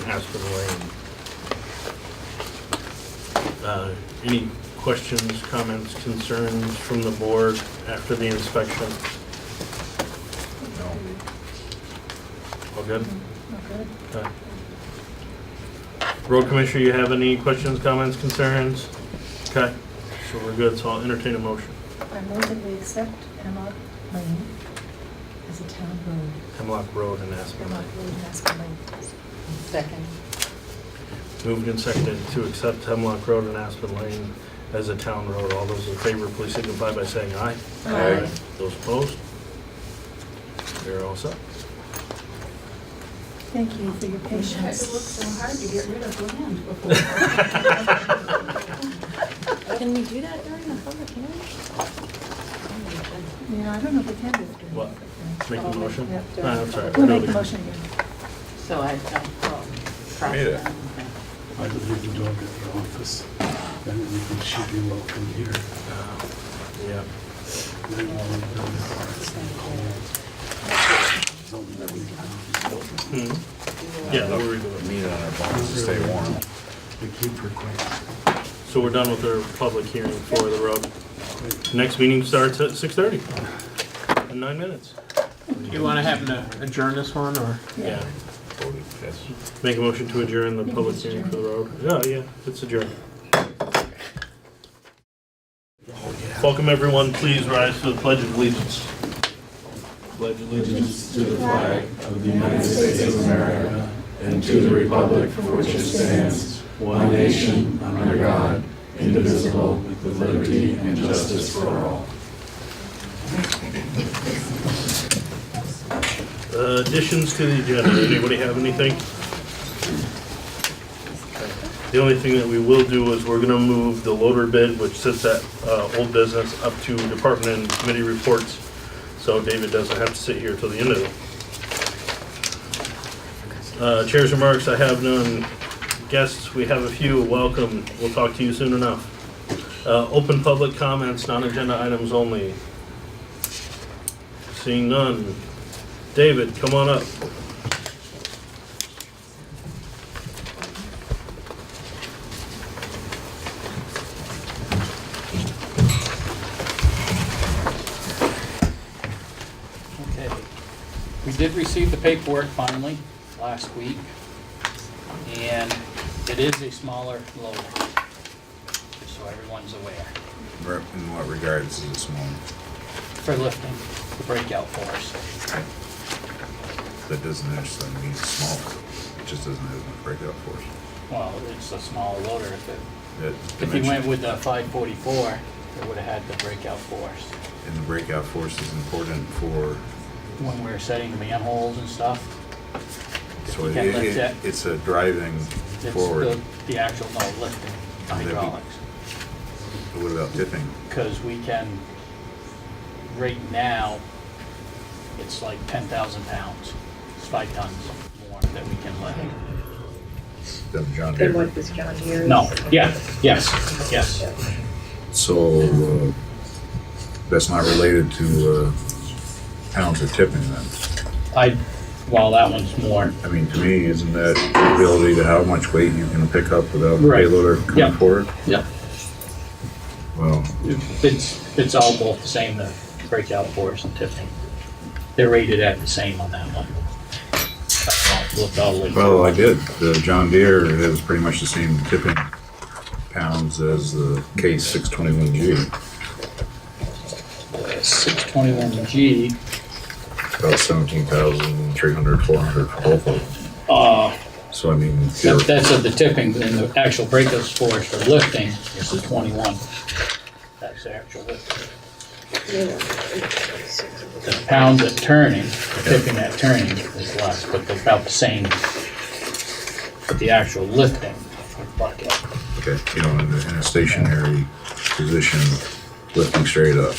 Aspen Lane. Any questions, comments, concerns from the board after the inspection? No. All good? Okay. Okay. Road Commissioner, you have any questions, comments, concerns? Okay, so we're good, so I'll entertain a motion. I move that we accept Hemlock Lane as a town road. Hemlock Road and Aspen Hemlock Lane. Road and Aspen Lane. Second. Moved and seconded to accept Hemlock Road and Aspen Lane as a town road. All those in favor, please signify by saying aye. Aye. Those opposed? You're all set. Thank you for your You had to look patience. so hard to get rid of land before. Can we do that during the public hearing? Yeah, I don't know if we can do it. during What? the- Make the motion? Yeah. No, that's all right. We'll Do it make the again. motion again. So I crossed Made it. that. I believe the dog at the office, and everything should be welcome here. Yeah. Then all of them are cold. Something that we can, Hmm. Yeah, that we're doing. Meat on our bones to stay warm. we keep requesting. So we're done with our public hearing for the road. Next meeting starts at 6:30 in 9 minutes. Do you want to have to adjourn this one, or? Yeah. Voted, yes. Make a motion to adjourn the Maybe public it's hearing for the road. Yeah, it's adjourned. Welcome, everyone. Please rise for the Pledge of Allegiance. Pledge allegiance to the flag of the United States of America and to the republic for which it stands, one nation, under God, indivisible, with liberty and justice for all. Additions to the agenda. Anybody have anything? The only thing that we will do is we're going to move the loader bid, which sits at old business, up to department and committee reports. So David doesn't have to sit here till the end of it. Chair's remarks, I have none. Guests, we have a few. Welcome. We'll talk to you soon enough. Open public comments, non-agenda items only. Seeing none. David, come on up. Okay. We did receive the paperwork finally last week, and it is a smaller loader, just so everyone's aware, In what regards is it small? for lifting the breakout force. That doesn't necessarily mean it's smaller. It just doesn't have enough breakout force. Well, it's a smaller loader. If you Dimension- went with the 544, it would have had the breakout force. And the breakout force is important for, When we were setting the manholes and stuff, so you can't lift that. it's a driving It's forward. the actual, no, lifting, Would that be- hydraulics. But what about tipping? Because we can, right now, it's like 10,000 pounds. It's 5 tons more that we can lift. Than John Then Deere? what does John Deere? No, yes. So, that's not related to pounds of tipping then? Well, that one's more, I mean, to me, isn't that the ability to how much weight you can pick up without the Right. payloader Yeah. coming forward? Yep. Well, it's all both the same, the breakout force and tipping. They're rated at the same on that one. I don't know, looked all the way well, I through. did. The John Deere has pretty much the same tipping pounds as the Case 621G. 621G, About 17,300, 400 for both of them. So I mean, that's of the tipping, and the actual breakout force for lifting is the 21. That's the actual lifting. The pounds at turning, the tipping at turning is less, but they're about the same. But the actual lifting of bucket. okay, you know, in a stationary position, lifting straight up.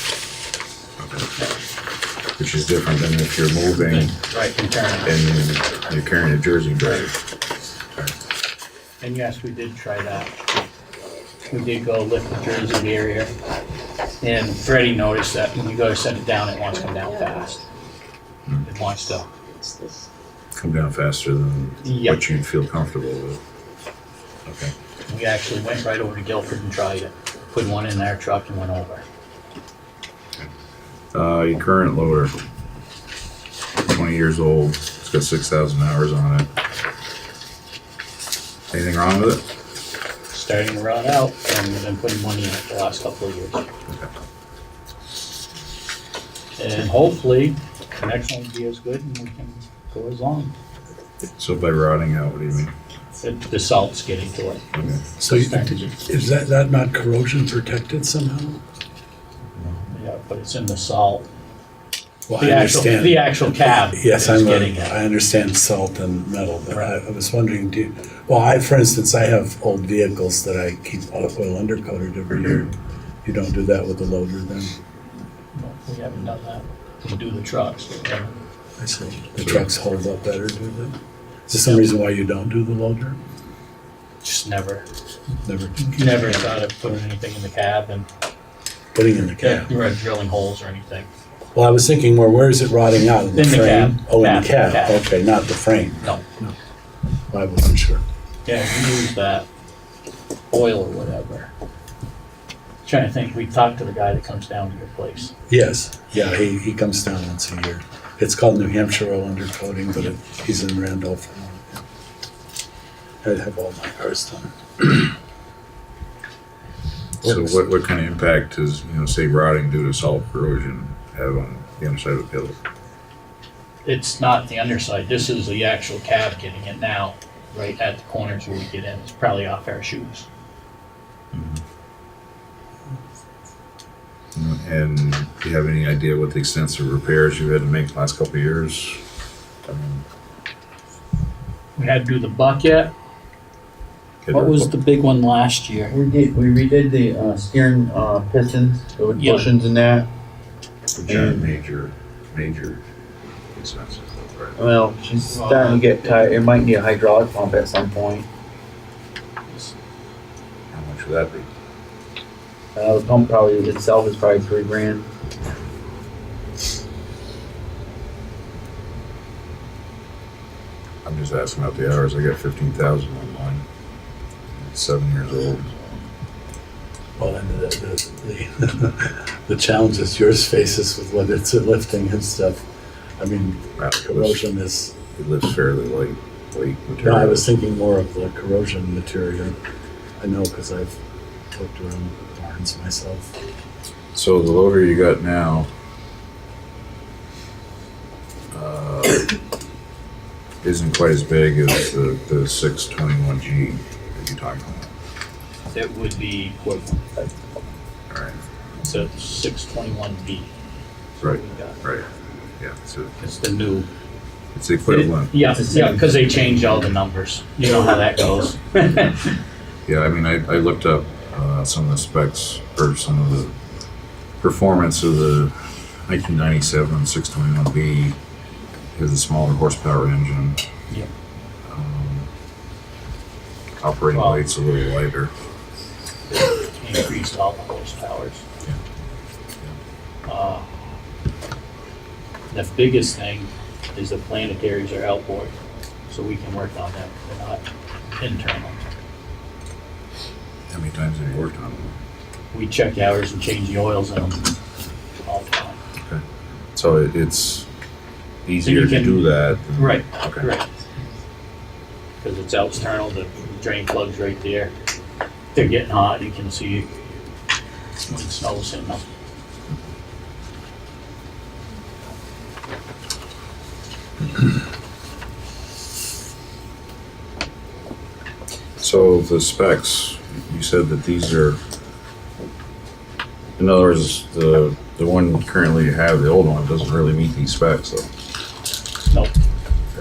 Okay. Which is different than if you're moving Right, and turning. and you're carrying a jersey bag. And yes, we did try that. We did go lift the Jersey barrier. And Freddie noticed that when you go to set it down, it wants to come down fast. It wants to come down faster than Yep. what you'd feel comfortable with. Okay. We actually went right over to Guilford and tried it. Put one in our truck and went over. Your current loader, 20 years old, it's got 6,000 hours on it. Anything wrong with it? Starting to run out, and we've been putting money in it the last couple of years. And hopefully, the next one will be as good and we can go as long. So by rotting out, what do you mean? The salt's getting to it. Okay. So is that not corrosion protected somehow? Yeah, but it's in the salt. Well, The I actual, understand. the actual cab Yes, is getting it. I understand salt and metal, but I was wondering, for instance, I have old vehicles that I keep oil undercoated every year. You don't do that with the loader then? No, we haven't done that. We do the trucks, but we haven't. I see. The trucks hold up better, do they? Is there some reason why you don't do the loader? Just never Never thought of putting anything in the cab and putting in the cab? drilling holes or anything. Well, I was thinking more, where is it rotting out? In the In the frame? cab. Oh, in the Cab. cab. Okay, not the frame. No. I wasn't sure. Yeah, we use that oil or whatever. Trying to think, we talked to the guy that comes down to your place. Yes, yeah, he comes down once a year. It's called New Hampshire oil undercoating, but he's in Randolph. I have all my cars done. So what kind of impact does, say rotting due to salt corrosion have on the underside of the pillow? It's not the underside, this is the actual cab getting it now, right at the corners where we get in. It's probably off our shoes. And do you have any idea what the extensive repairs you had to make the last couple of years? We had to do the bucket. What was the big one last year? We redid the steering pistons, the Yeah. bushings and that. Which are major expenses, right? Well, she's starting to get tired. It might need a hydraulic pump at some point. How much would that be? The pump probably itself is probably $3,000. I'm just asking about the hours. I got 15,000 on mine. It's 7 years old. Well, and the challenges yours faces with when it's lifting and stuff. I mean, corrosion is, It lifts fairly lightweight no, material. I was thinking more of the corrosion material. I know because I've looked around barns myself. So the loader you got now, isn't quite as big as the 621G that you're talking about. It would be equivalent. All right, It's a 621B. right, We got. right. Yeah, so It's the new. it's the equivalent. Yeah, because they changed all the numbers. You know how that goes. Yeah, I mean, I looked up some of the specs for some of the performance of the 1997 621B. It has a smaller horsepower engine. Yep. Operating Wow. weight's a little lighter. Increased all the horsepowers. The biggest thing is the planetaries are outboard, so we can work on them. They're not internal. How many times have you worked on them? We check hours and change the oils in them all the time. Okay. So it's easier to can- do that. than- Right, Okay. right. Because it's external, the drain plug's right there. They're getting hot, you can see when it snows in them. So the specs, you said that these are, in other words, the one currently you have, the old one, doesn't really meet these specs though. Nope,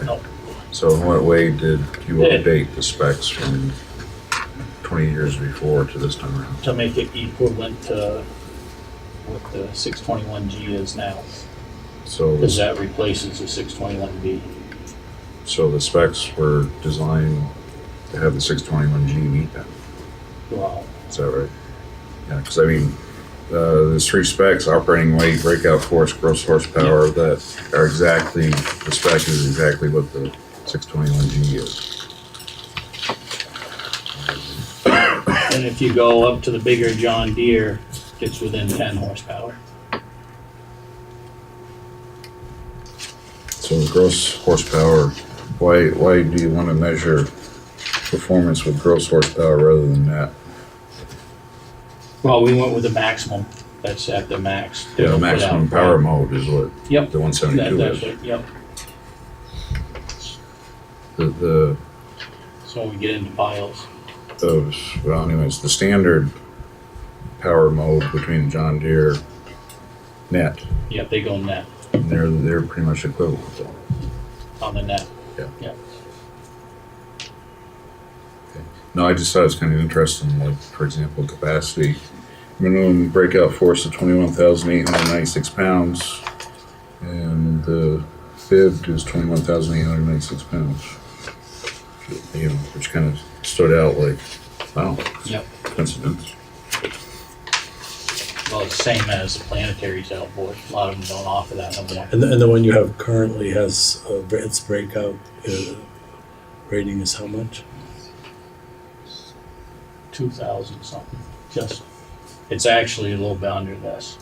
nope. So in what way did you Yeah. update the specs from 20 years before to this time around? To make it equivalent to what the 621G is now. So, Because that replaces the 621B. so the specs were designed to have the 621G meet that. Wow. Is that right? Yeah, because I mean, there's three specs: operating weight, breakout force, gross horsepower. That are exactly, the spec is exactly what the 621G is. And if you go up to the bigger John Deere, it's within 10 horsepower. So the gross horsepower, why do you want to measure performance with gross horsepower rather than net? Well, we went with the maximum. That's at the max. Yeah, They'll put maximum out, power right? mode is what Yep. the 172 That's is. it, yep. The So we get into piles. well, anyways, the standard power mode between John Deere net, Yep, they go net, they're pretty much equivalent. So. on the net. Yeah. Yep. No, I just thought it was kind of interesting, like, for example, capacity. Minimum breakout force of 21,896 pounds, and the fib is 21,896 pounds. You know, which kind of stood out like, wow, Yep. coincidence. Well, it's the same as the planetary's outboard. A lot of them don't offer that no more. And the one you have currently has, its breakout rating is how much? 2,000 something. Just, it's actually a little bit under this.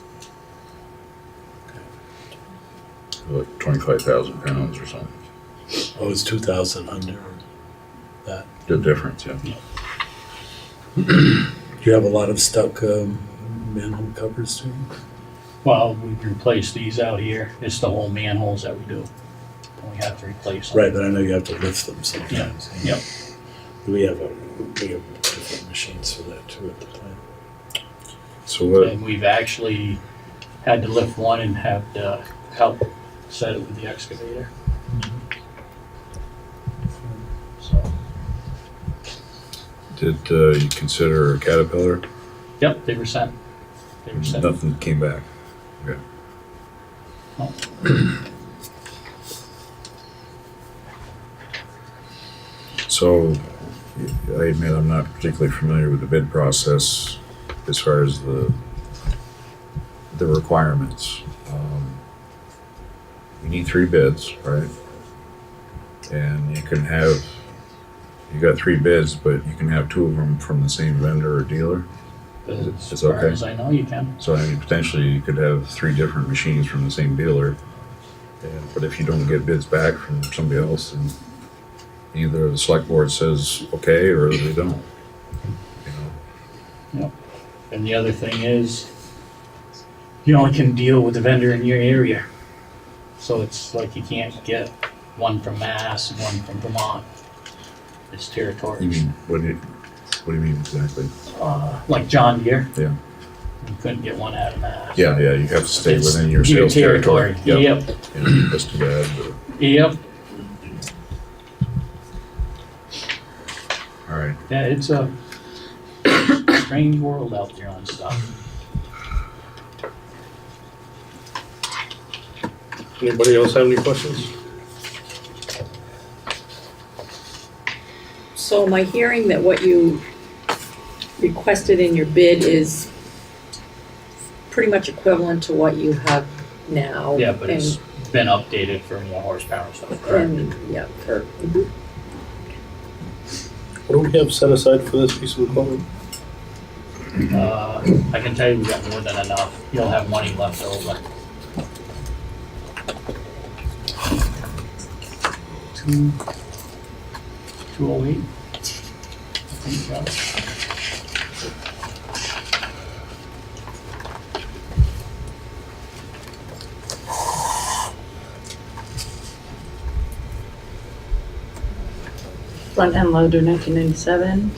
Like 25,000 pounds or something. Oh, it's 2,000 under that. The difference, yeah. Do you have a lot of stuck manhole covers too? Well, we've replaced these out here. It's the whole manholes that we do. And we have to replace them. Right, but I know you have to lift them sometimes. Yep. We have different machines for that too at the plant. So what, And we've actually had to lift one and have to help set it with the excavator. So, did you consider a Caterpillar? yep, they were sent. They were sent. Nothing came back. Okay. No. So, I admit I'm not particularly familiar with the bid process as far as the requirements. You need 3 bids, right? And you can have, you got 3 bids, but you can have 2 of them from the same vendor or dealer. As It's far okay. as I know, you can. So I mean, potentially you could have 3 different machines from the same dealer. But if you don't get bids back from somebody else, then either the select board says okay or they don't. You know? And the other thing is, you only can deal with the vendor in your area. So it's like you can't get one from Mass and one from Vermont. It's You territories. mean what do you mean exactly? Like John Deere. Yeah. You couldn't get one out of Mass. Yeah, you have to stay It's within your sales territory. Yep. Yeah, that's too bad. But, Yep. all right. Yeah, it's a strange world out there on stuff. Anybody else have any questions? So am I hearing that what you requested in your bid is pretty much equivalent to what you have now? Yeah, but it's been updated for more horsepower and stuff, correct? And, yeah, What do we have set aside for this piece of equipment? I can tell you we got more than enough. You'll have money left over. 208. I think, yeah. Front end loader 1997.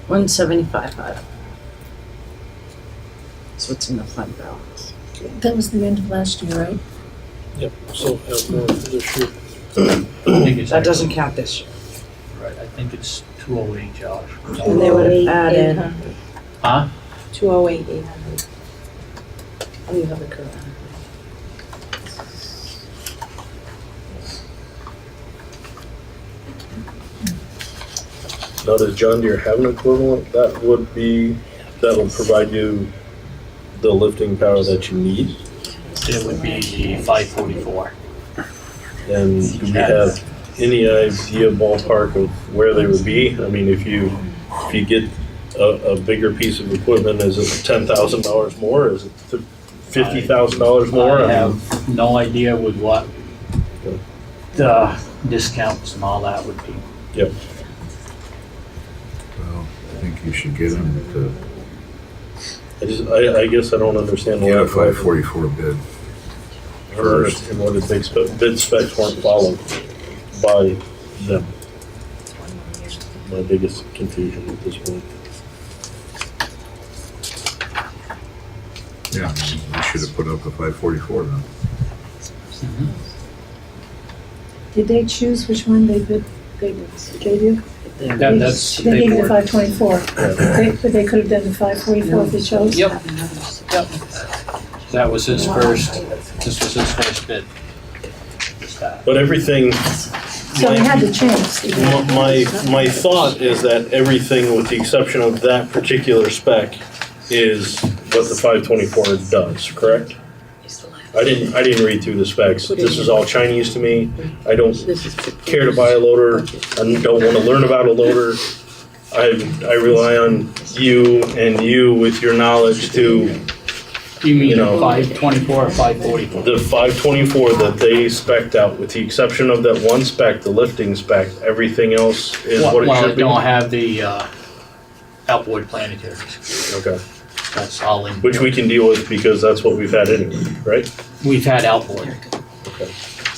175. So it's in the fund balance. That was the end of last year, right? Yep, so have more for this year. I think it's That doesn't actually- count this year. Right, I think it's 208, Josh. And they would have added Huh? 208, 800. Oh, you have the current. Now, does John Deere have an equivalent? That would be, that'll provide you the lifting power that you need? It would be the 544. And do we have any idea ballpark of where they would be? I mean, if you get a bigger piece of equipment, is it $10,000 more? Is it $50,000 more? I mean, have no idea with what the discounts and all that would be. Yep. Well, I think you should get him to I guess I don't understand get a why. 544 bid. I don't understand why the bid specs weren't followed by them. My biggest confusion at this point. Yeah, I mean, we should have put up a 544 then. Did they choose which one they gave you? That's They gave you the paperwork. 524. But they could have done the 544 if they chose? Yep. Yep. That was his first, this was his first bid. Just that. But everything, So we had to change. my thought is that everything with the exception of that particular spec is what the 524 does, correct? I didn't read through the specs. This is all Chinese to me. I don't care to buy a loader. I don't want to learn about a loader. I rely on you and you with your knowledge to, You mean You know- 524 or 544? the 524 that they spec'd out, with the exception of that one spec, the lifting spec, everything else is what it Well, should it be. don't have the outboard planetaries. Okay, That's all in. which we can deal with because that's what we've had anyway, right? We've had outboard. Okay.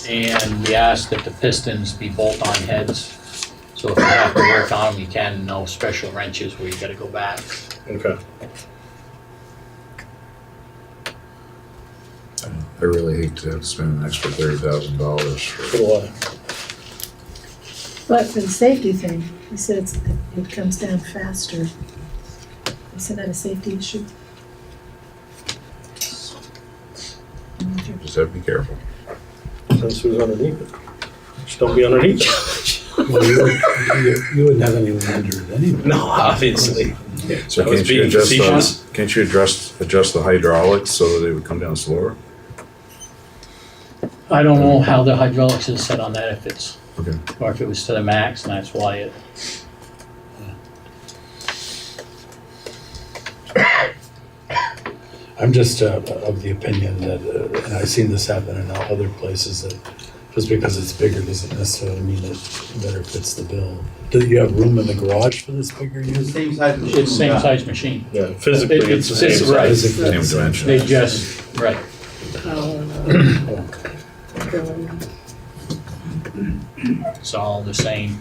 And we asked that the pistons be bolt-on heads. So if you have to work on them, you can, no special wrenches where you gotta go back. Okay. I really hate to have to spend an extra $30,000 So for. do I. But for the safety thing, he said it comes down faster. Isn't that a safety issue? Just have to be careful. Since who's underneath it? Just don't be underneath it. Well, you wouldn't have anyone under it anyway. No, obviously. So I was can't you being adjust facetious. can't you adjust the hydraulics so that they would come down slower? I don't know how the hydraulics is set on that, if it's, Okay. or if it was to the max, and that's why it. I'm just of the opinion that, and I've seen this happen in other places, that just because it's bigger doesn't necessarily mean it better fits the bill. Do you have room in the garage for this bigger unit? Same size machine. It's same size machine. Yeah, physically it's the same It's size. right. Same dimension. They just, right. It's all the same.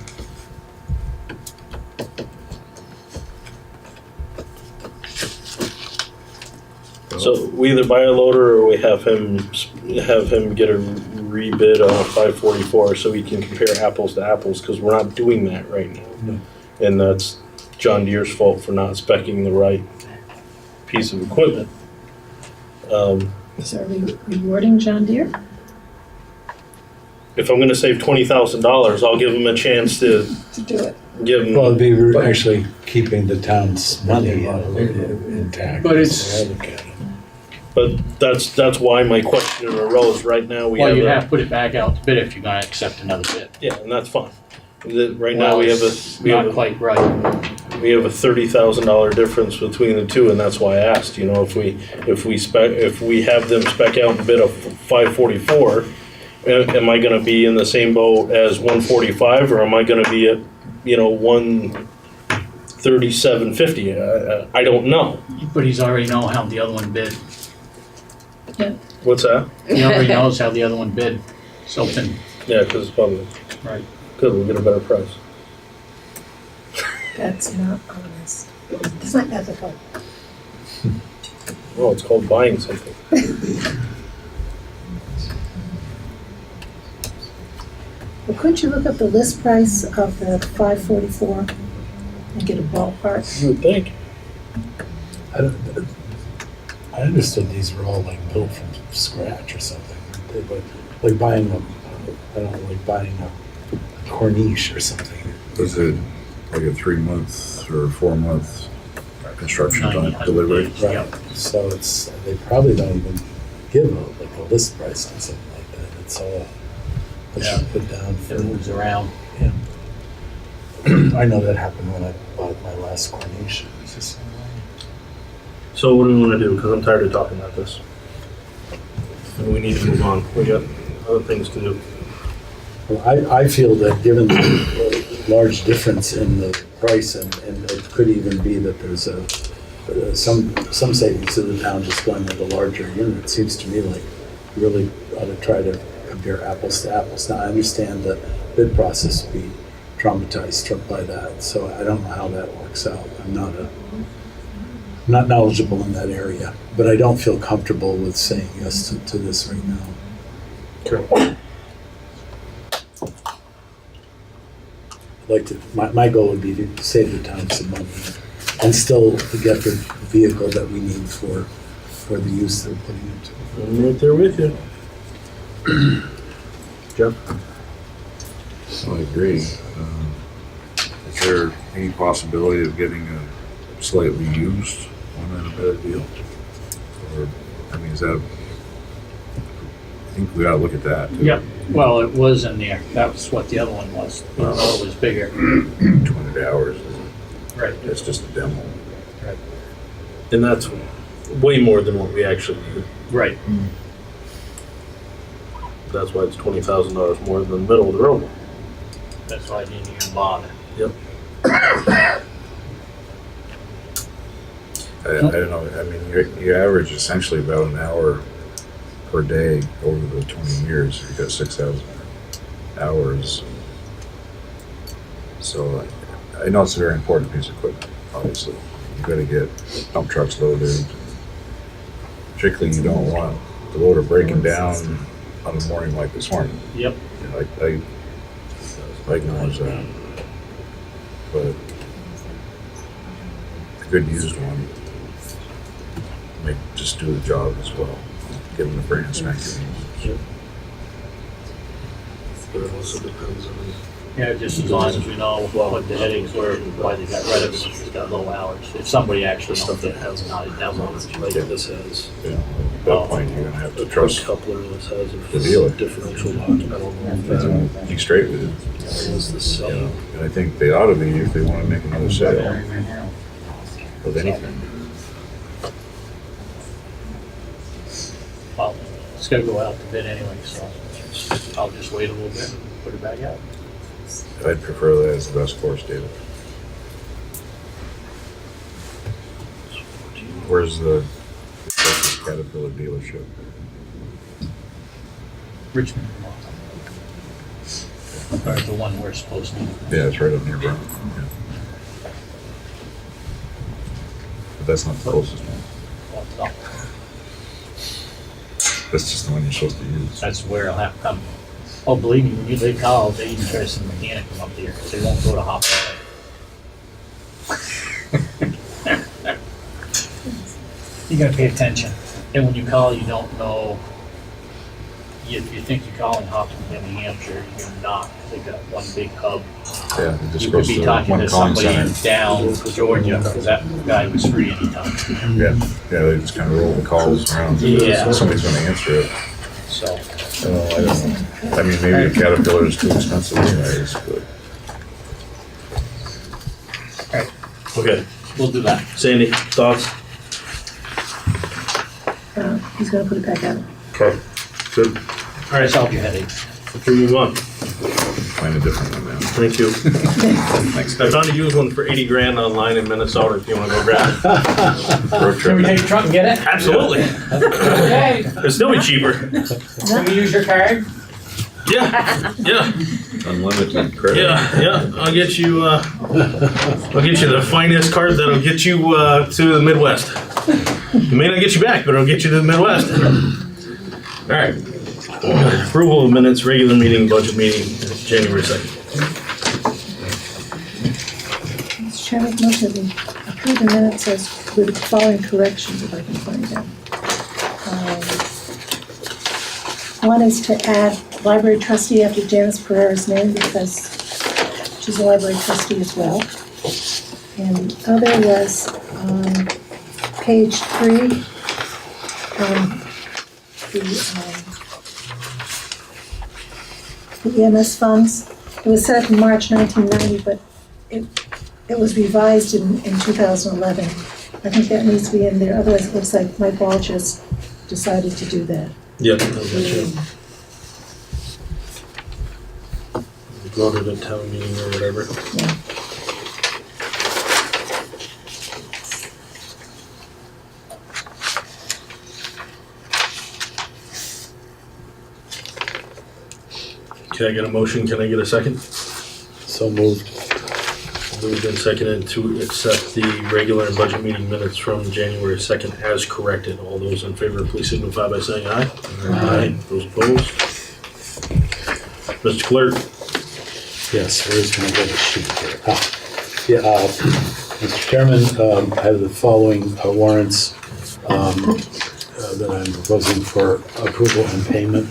So we either buy a loader or we have him get a rebid on a 544 so we can compare apples to apples, because we're not doing that right now. No. And that's John Deere's fault for not speccing the right piece of equipment. So are we rewarding John Deere? If I'm gonna save $20,000, I'll give him a chance to To do it. give him. Well, it'd be actually keeping the town's money intact. But it's- that's the way I look at it. But that's why my question arose. Right now, we Well, have you a, have to put it back out to bid if you're gonna accept another bid. yeah, and that's fine. Right now, Well, we have it's we have not a quite right. we have a $30,000 difference between the two, and that's why I asked. You know, if we have them spec out and bid a 544, am I going to be in the same boat as 145, or am I going to be at 137.50? I don't know. But he's already know how the other one bid. What's that? He already knows how the other one bid. So then, Yeah, because it's public. right. Good, we'll get a better price. That's not honest. It's not ethical. Well, it's called buying something. Well, couldn't you look up the list price of the 544 and get a ballpark? You would think. I understood these were all like built from scratch or something. Like buying like buying a Corniche or something. Was it like a 3-month or 4-month construction time 900 delivery? days, Right. yep. So they probably don't even give like a list price on something like that. It's all, that Yeah. you put down for. It moves around. Yeah. I know that happened when I bought my last coronation. It's just, So what do we wanna do? Cause I'm tired of talking about this. And we need to move on. We got other things to do. well, I feel that given the large difference in the price, and it could even be that there's some savings to the town just going with a larger unit, it seems to me like we really ought to try to compare apples to apples. Now, I understand the bid process would be traumatized by that, so I don't know how that works out. I'm not knowledgeable in that area, but I don't feel comfortable with saying yes to this right now. Okay. I'd like to, my goal would be to save the town some money and still get the vehicle that we need for the use they're putting into it. I'm right there with you. Jeff? I agree. Is there any possibility of getting a slightly used one at a better deal? Or, I mean, is that, I think we ought to look at that too. Yep, well, it was in there. That was what the other one was. Even though it was bigger. 200 hours, Right. that's just a demo. And that's way more than what we actually need. Right. That's why it's $20,000 more than the middle of the road. That's why I didn't even bother. I don't know, I mean, you average essentially about an hour per day over the 20 years. You've got 6,000 hours. So I know it's a very important piece of equipment, obviously. You've got to get dump trucks loaded. Particularly, you don't want the loader breaking down on a morning like this morning. Yep. You know, I acknowledge that. But a good used one may just do the job as well, given the brand spanking. But it also depends on. Yeah, just as long as we know what the headings were, why they got rid of it, it's got low hours. If somebody actually Stuff that has has not downloaded it. Like this has. You know, at that point, you're gonna have to A trust coupler of this has the dealer. a differential lock. I don't know if that be straight with it. was the same. And I think they ought to be if they want to make another sale of anything. Well, it's gonna go out to bid anyway, so I'll just wait a little bit and put it back out. I'd prefer that as the best course, David. Where's the closest Caterpillar dealership? Richmond. Or the one we're supposed to. Yeah, it's right up near Vernon. Yeah. But that's not the closest one. Well, it's not. That's just the one you're supposed to use. That's where I'll have to come. Oh, believe me, when you leave college, they even try to send a mechanic come up there, because they won't go to Hopkins. You gotta pay attention. And when you call, you don't know, you think you're calling Hopkins, New Hampshire, you're not. They got one big hub. Yeah, it just You could goes be to talking one to calling somebody center. down Georgia, because that guy was free anytime. Yeah, they just kind of roll the calls around. Yeah. Somebody's gonna answer it. So, I don't know. I mean, maybe a Caterpillar is too expensive anyways, but Okay, we'll do that. Sandy, thoughts? He's gonna put it back out. Okay. Good. All right, solve your headache. Let's move on. find a different one now. Thank you. Thanks. I found a used one for 80 grand online in Minnesota if you want to go grab it. Road Can we trip. take the truck and get it? Absolutely. Okay. It'll still be cheaper. Can we use your card? Yeah, yeah, Unlimited credit. yeah. I'll get you the finest card that'll get you to the Midwest. It may not get you back, but it'll get you to the Midwest. All right. Approval of minutes, regular meeting, budget meeting, January 2nd. Mr. Chairman, motion to approve the minutes as with the following corrections, if I can find them. One is to add library trustee after Janice Pereira's name because she's a library trustee as well. And the other was on page 3, the EMS funds. It was set up in March 1990, but it was revised in 2011. I think that needs to be in there, otherwise it looks like Mike Ball just decided to do that. Yep, that was it. Voted at town meeting or whatever. Yeah. Can I get a motion? Can I get a second? So moved. Moved and seconded to accept the regular and budget meeting minutes from January 2nd as corrected. All those in favor, please signify by saying aye. Aye. Those opposed? Mr. Clerk? Yes, where's gonna get a sheet here? Mr. Chairman, I have the following warrants that I'm proposing for approval and payment.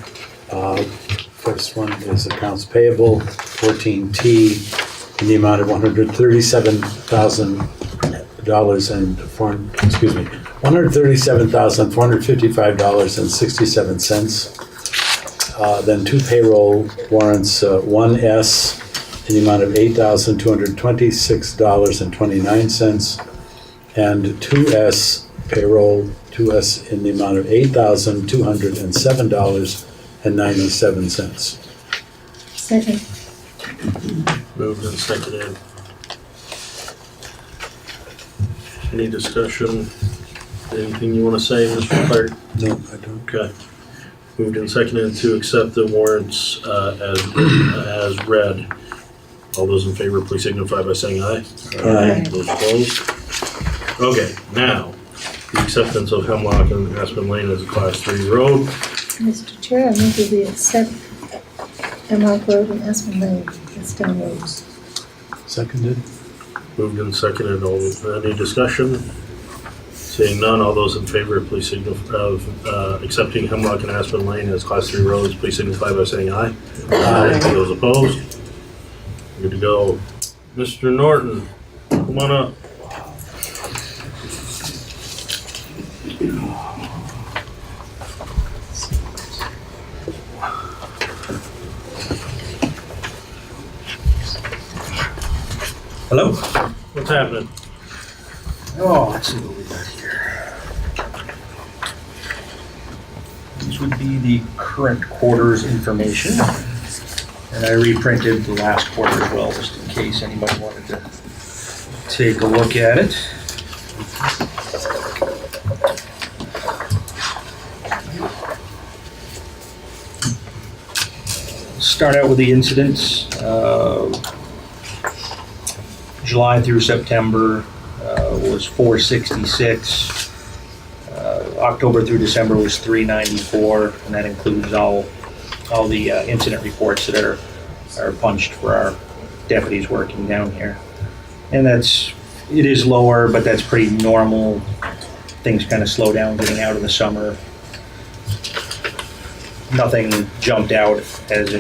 First one is accounts payable, 14T, in the amount of $137,455.67. Then two payroll warrants, 1S in the amount of $8,226.29, and 2S payroll, 2S in the amount of $8,207.97. Second. Moved and seconded. Any discussion? Anything you want to say, Mr. Clerk? No, I don't. Okay. Moved and seconded to accept the warrants as read. All those in favor, please signify by saying aye. Aye. Those opposed? Okay, now, the acceptance of Hemlock and Aspen Lane as a Class 3 road. Mr. Chair, I move that we accept Hemlock Road and Aspen Lane as town roads. Seconded? Moved and seconded. Any discussion? Seeing none, all those in favor, please signify of accepting Hemlock and Aspen Lane as Class 3 roads, please signify by saying aye. Aye. Those opposed? Good to go. Mr. Norton, come on up. Hello? What's happening? Oh, let's see what we got here. These would be the current quarter's information. And I reprinted the last quarter as well, just in case anybody wanted to take a look at it. Start out with the incidents. July through September was 466. October through December was 394, and that includes all the incident reports that are punched for our deputies working down here. And it is lower, but that's pretty normal. Things kind of slow down getting out of the summer. Nothing jumped out as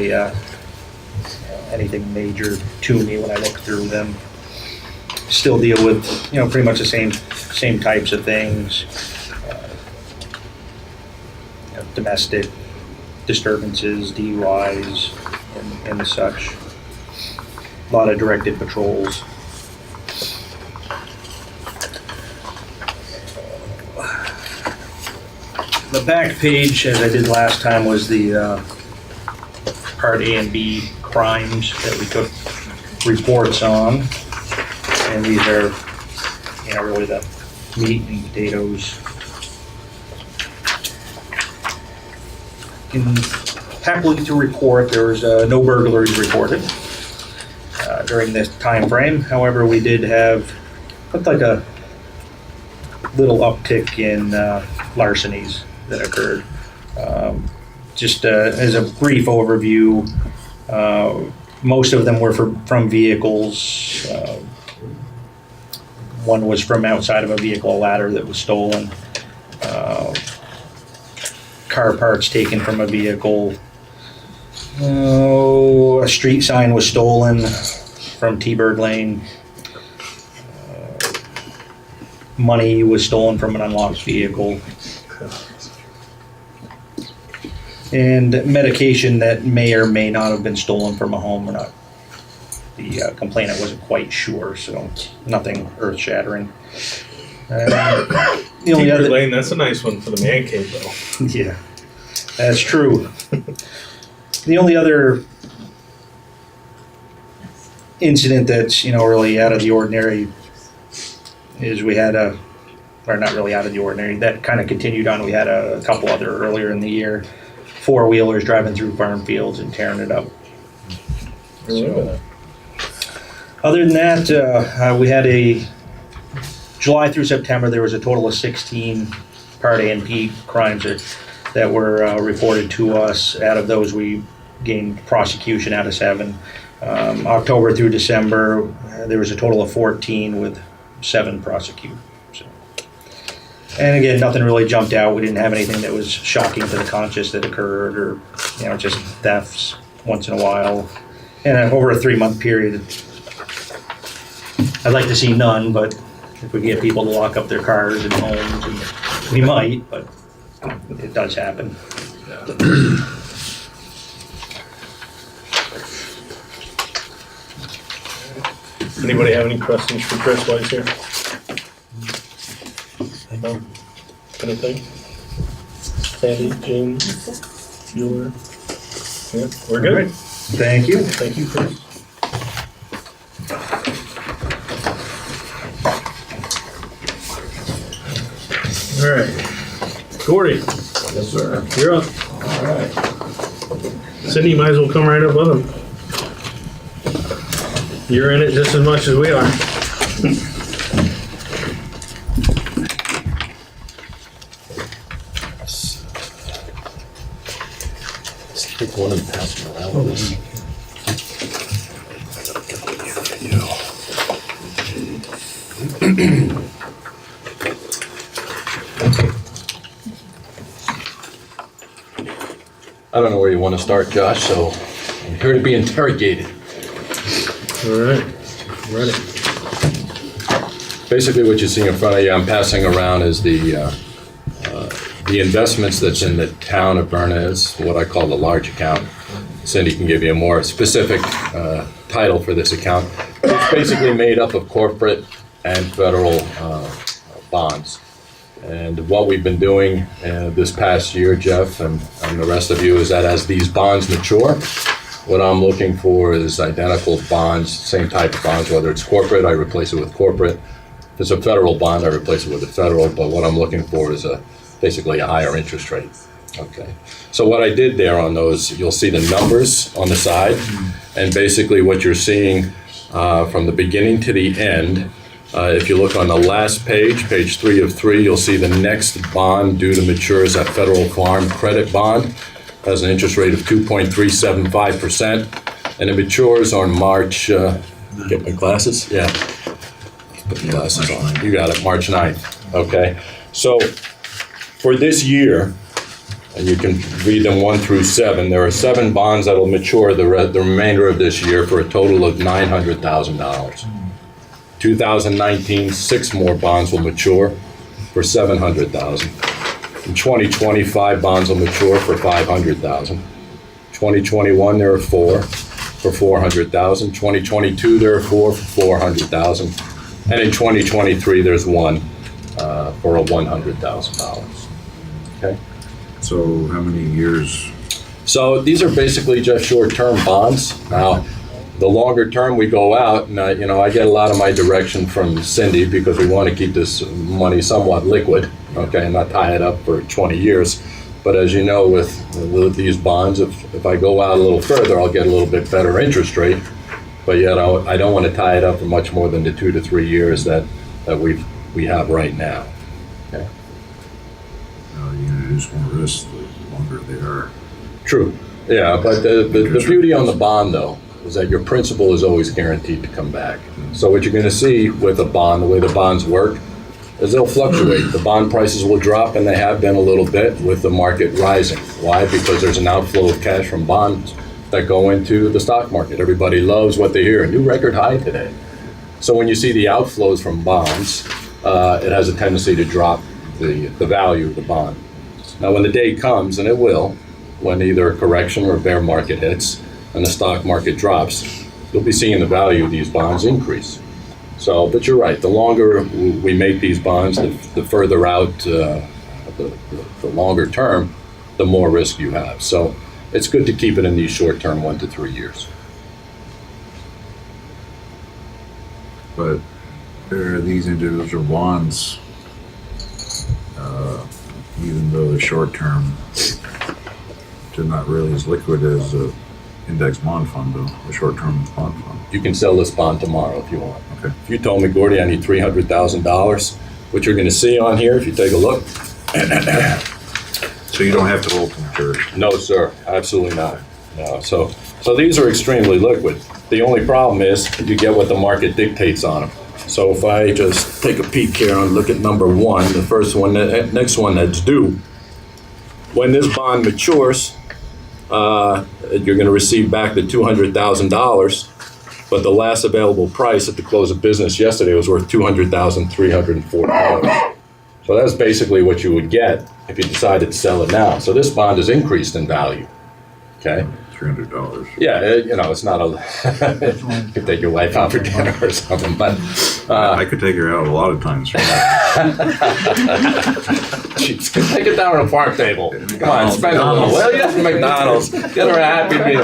anything major to me when I looked through them. Still deal with, pretty much the same types of things. Domestic disturbances, DUIs, and such. A lot of directed patrols. The back page, as I did last time, was the Part A and B crimes that we took reports on. And these are, really the meat and potatoes. Can happily to report there was no burglaries reported during this time frame. However, we did have looked like a little uptick in larcenies that occurred. Just as a brief overview, most of them were from vehicles. One was from outside of a vehicle, a ladder that was stolen. Car parts taken from a vehicle. A street sign was stolen from T-Bird Lane. Money was stolen from an unlocked vehicle. and medication that may or may not have been stolen from a home or not. The complainant wasn't quite sure, so nothing earth-shattering. The only Keeper other, Lane, that's a nice one for the man cave, though. yeah, that's true. The only other incident that's, really out of the ordinary is we had or not really out of the ordinary, that kind of continued on. We had a couple other earlier in the year, four-wheelers driving through farm fields and tearing it up. I remember that. Other than that, we had a July through September, there was a total of 16 Part A and P crimes that were reported to us. Out of those, we gained prosecution out of 7. October through December, there was a total of 14 with 7 prosecuted. So. And again, nothing really jumped out. We didn't have anything that was shocking to the conscious that occurred, or just thefts once in a while. And over a 3-month period, I'd like to see none, but if we get people to lock up their cars and homes, and we might, but it does happen. Anybody have any questions for Chris while he's here? No? Anything? Sandy, James, Bueller? Yeah, we're good. Thank you. Thank you, Chris. All right. Gordy, Yes, sir. you're up. All right. Cindy, might as well come right up with him. You're in it just as much as we are. Let's take one and pass it around. I don't know where you want to start, Josh, so I'm here to be interrogated. All right. Ready. Basically, what you see in front of you, I'm passing around is the investments that's in the town of Vernon, what I call the large account. Cindy can give you a more specific title for this account. It's basically made up of corporate and federal bonds. And what we've been doing this past year, Jeff, and the rest of you, is that as these bonds mature, what I'm looking for is identical bonds, same type of bonds, whether it's corporate, I replace it with corporate. If it's a federal bond, I replace it with a federal, but what I'm looking for is basically a higher interest rate. Okay. So what I did there on those, you'll see the numbers on the side, and basically what you're seeing from the beginning to the end. If you look on the last page, page 3 of 3, you'll see the next bond due to mature is that Federal Farm Credit Bond. Has an interest rate of 2.375%, and it matures on March, get my glasses? Yeah. Put the glasses on. You got it, March 9th. Okay. So for this year, and you can read them 1 through 7, there are 7 bonds that will mature the remainder of this year for a total of $900,000. 2019, 6 more bonds will mature for $700,000. In 2020, 5 bonds will mature for $500,000. 2021, there are 4 for $400,000. 2022, there are 4 for $400,000. And in 2023, there's 1 for a $100,000. Okay? So how many years? So these are basically just short-term bonds. Now, the longer term we go out, and I get a lot of my direction from Cindy because we want to keep this money somewhat liquid, okay, and not tie it up for 20 years. But as you know, with these bonds, if I go out a little further, I'll get a little bit better interest rate. But yet I don't want to tie it up for much more than the 2 to 3 years that we have right now. Okay. You introduce more risk the longer they are. True. Yeah, but the beauty on the bond, though, is that your principal is always guaranteed to come back. So what you're going to see with a bond, the way the bonds work, is they'll fluctuate. The bond prices will drop, and they have been a little bit with the market rising. Why? Because there's an outflow of cash from bonds that go into the stock market. Everybody loves what they hear. A new record high today. So when you see the outflows from bonds, it has a tendency to drop the value of the bond. Now when the day comes, and it will, when either a correction or a bear market hits and the stock market drops, you'll be seeing the value of these bonds increase. So, but you're right, the longer we make these bonds, the further out, the longer term, the more risk you have. So it's good to keep it in these short-term 1 to 3 years. But there are these individual bonds, even though they're short-term, they're not really as liquid as a index bond fund, though, a short-term bond fund. You can sell this bond tomorrow if you want. Okay. If you told me, Gordy, I need $300,000, what you're gonna see on here, if you take a look, So you don't have to hold to maturity. no, sir, absolutely not. No, so these are extremely liquid. The only problem is you get what the market dictates on them. So if I just take a peek here and look at number one, the first one, the next one that's due, when this bond matures, you're gonna receive back the $200,000, but the last available price at the close of business yesterday was worth $200,340. So that's basically what you would get if you decided to sell it now. So this bond has increased in value, okay? $300. Yeah, it's not a, you could take your wife out for dinner or something, but, I could take her out a lot of times. jeez, take it down on a farm table. Come on, spend a little, will you? McDonald's, get her a Happy Meal.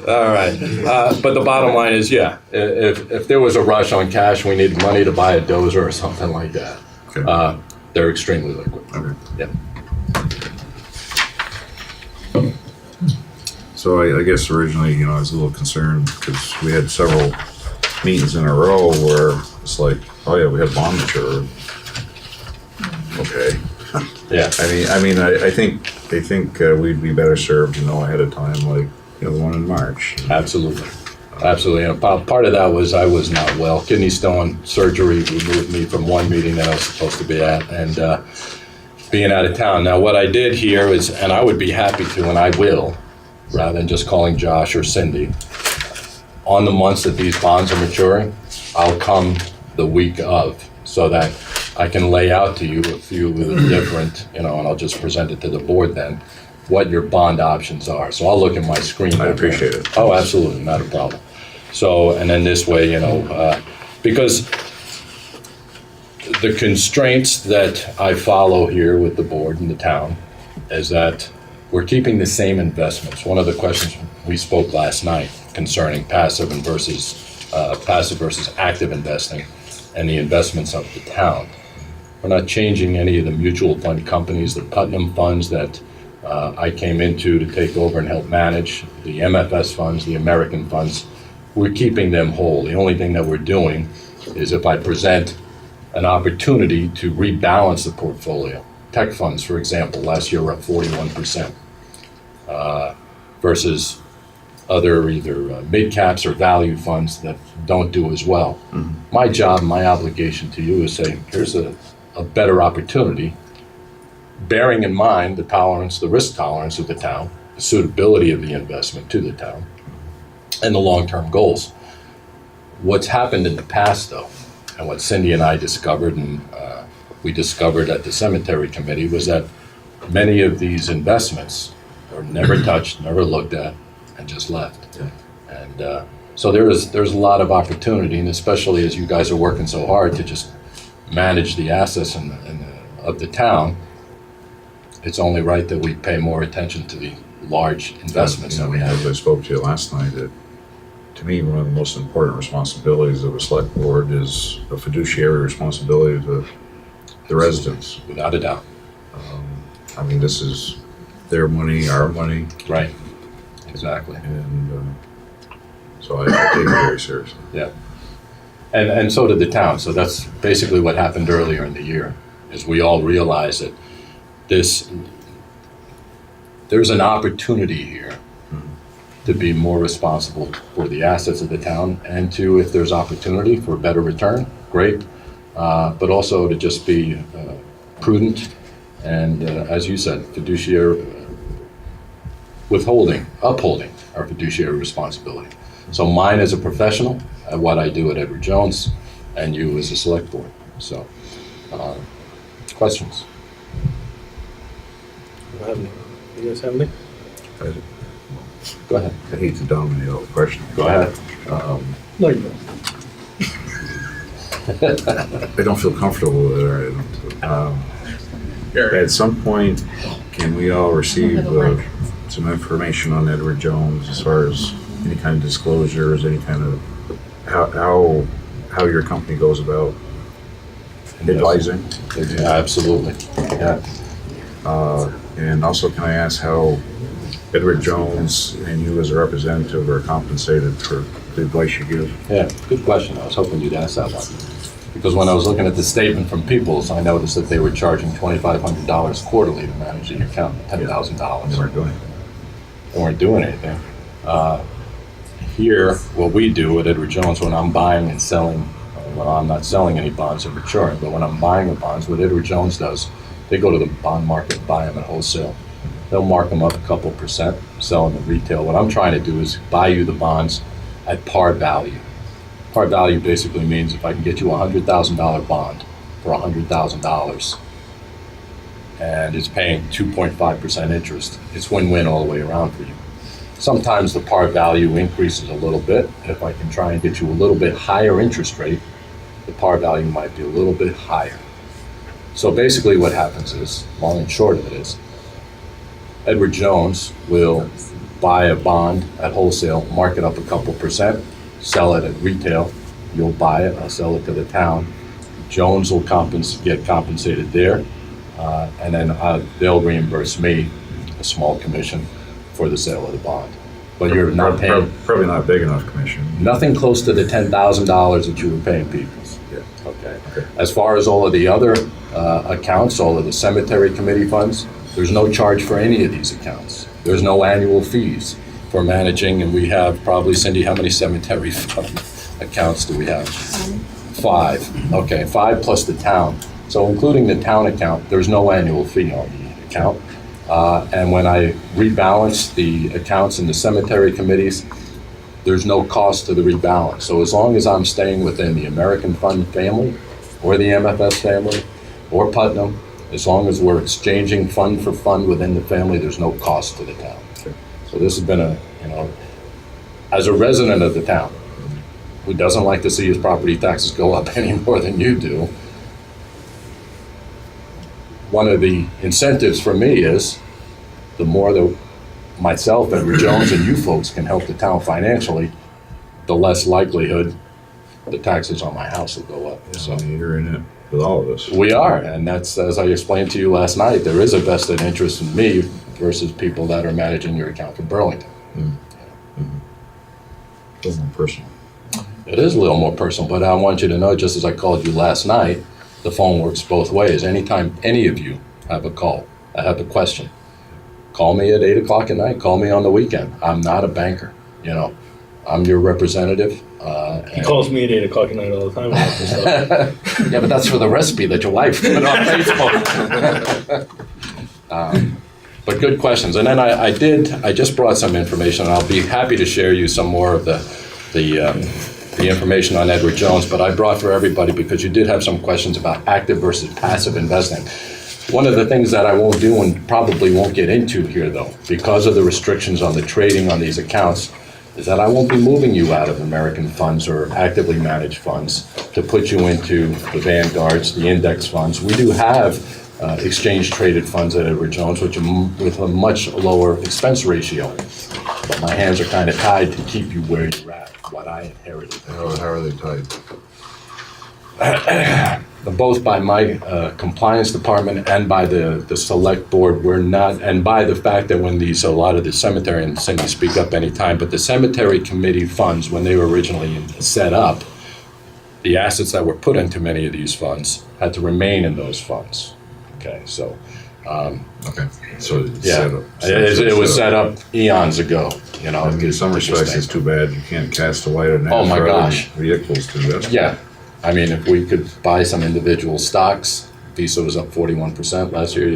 All right, but the bottom line is, yeah, if there was a rush on cash, we needed money to buy a dozer or something like that, Okay. they're extremely liquid. Okay. Yep. So I guess originally, I was a little concerned because we had several meetings in a row where it's like, oh yeah, we had bond mature. Okay. Yeah. I think we'd be better served to know ahead of time, like, the one in March. Absolutely. Absolutely. And part of that was I was not well. Kidney stone surgery removed me from one meeting that I was supposed to be at, and being out of town. Now, what I did here is, and I would be happy to, and I will, rather than just calling Josh or Cindy, on the months that these bonds are maturing, I'll come the week of, so that I can lay out to you a few different, and I'll just present it to the board then, what your bond options are. So I'll look at my screen. I appreciate it. Oh, absolutely, not a problem. So, and then this way, because the constraints that I follow here with the board and the town is that we're keeping the same investments. One of the questions we spoke last night concerning passive versus active investing and the investments of the town. We're not changing any of the mutual fund companies, the Putnam funds that I came into to take over and help manage, the MFS funds, the American funds. We're keeping them whole. The only thing that we're doing is if I present an opportunity to rebalance the portfolio. Tech funds, for example, last year were up 41%, versus other either mid caps or value funds that don't do as well. Mhm. My job, my obligation to you is say, here's a better opportunity, bearing in mind the risk tolerance of the town, the suitability of the investment to the town, and the long-term goals. What's happened in the past, though, and what Cindy and I discovered, and we discovered at the cemetery committee, was that many of these investments were never touched, never looked at, and just left. Yeah. And so there's a lot of opportunity, and especially as you guys are working so hard to just manage the assets of the town, it's only right that we pay more attention to the large investments that we have. As I spoke to you last night, to me, one of the most important responsibilities of a select board is a fiduciary responsibility to the residents. Without a doubt. This is their money, our money, Right. Exactly. and so I take it very seriously. Yeah. And so did the town. So that's basically what happened earlier in the year, is we all realized that there's an opportunity here to be more responsible for the assets of the town, and to, if there's opportunity for a better return, great, but also to just be prudent and, as you said, fiduciary, upholding our fiduciary responsibility. So mine as a professional, at what I do at Edward Jones, and you as a select board. So, questions? You guys have any? Go ahead. I hate to dominate all the questions. Go ahead. No, you I don't feel comfortable with it. At some point, can we all receive some information on Edward Jones as far as any kind of disclosures, any kind of how your company goes about advising? Yeah, absolutely. Yeah. And also, can I ask how Edward Jones and you as a representative are compensated for the advice you give? Yeah, good question. I was hoping you'd ask that one. Because when I was looking at the statement from Peoples, I noticed that they were charging $2,500 quarterly to manage the account, $10,000. They weren't doing it. They weren't doing anything. Here, what we do at Edward Jones, when I'm buying and selling, well, I'm not selling any bonds and maturing, but when I'm buying the bonds, what Edward Jones does, they go to the bond market and buy them at wholesale. They'll mark them up a couple percent, sell them at retail. What I'm trying to do is buy you the bonds at par value. Par value basically means if I can get you a $100,000 bond for $100,000 and it's paying 2.5% interest, it's win-win all the way around for you. Sometimes the par value increases a little bit. If I can try and get you a little bit higher interest rate, the par value might be a little bit higher. So basically what happens is, long and short of it is, Edward Jones will buy a bond at wholesale, mark it up a couple percent, sell it at retail. You'll buy it, I'll sell it to the town. Jones will get compensated there, and then they'll reimburse me a small commission for the sale of the bond. But you're not paying... Probably not a big enough commission. Nothing close to the $10,000 that you were paying Peoples. Yeah. Okay. Okay. As far as all of the other accounts, all of the cemetery committee funds, there's no charge for any of these accounts. There's no annual fees for managing, and we have probably, Cindy, how many cemetery fund accounts do we have? 5. Okay, 5 plus the town. So including the town account, there's no annual fee on the account. And when I rebalance the accounts in the cemetery committees, there's no cost to the rebalance. So as long as I'm staying within the American Fund family, or the MFS family, or Putnam, as long as we're exchanging fund for fund within the family, there's no cost to the town. Okay. So this has been as a resident of the town, who doesn't like to see his property taxes go up any more than you do, one of the incentives for me is the more that myself, Edward Jones, and you folks can help the town financially, the less likelihood the taxes on my house will go up. So So you're in it with all of us. we are, and that's, as I explained to you last night, there is a vested interest in me versus people that are managing your account in Burlington. A little more personal. It is a little more personal, but I want you to know, just as I called you last night, the phone works both ways. Anytime any of you have a call, I have a question, call me at 8 o'clock at night, call me on the weekend. I'm not a banker, I'm your representative. He calls me at 8 o'clock at night all the time about this stuff. Yeah, but that's for the recipe that your wife put on Facebook. But good questions. And then I just brought some information, and I'll be happy to share you some more of the information on Edward Jones, but I brought for everybody because you did have some questions about active versus passive investing. One of the things that I won't do and probably won't get into here though, because of the restrictions on the trading on these accounts, is that I won't be moving you out of American funds or actively managed funds to put you into the Vanguards, the index funds. We do have exchange traded funds at Edward Jones, which are with a much lower expense ratio. But my hands are kind of tied to keep you where you're at, what I inherited. How are they tied? Both by my compliance department and by the select board. We're not, and by the fact that when a lot of the cemetery, and Cindy, speak up anytime, but the cemetery committee funds, when they were originally set up, the assets that were put into many of these funds had to remain in those funds. Okay, so. Okay, so it's Yeah, set up. it was set up eons ago, In some respects, it's too bad you can't cast a wider net. Oh my for other gosh. Vehicles to invest. Yeah, I mean, if we could buy some individual stocks, Visa was up 41% last year,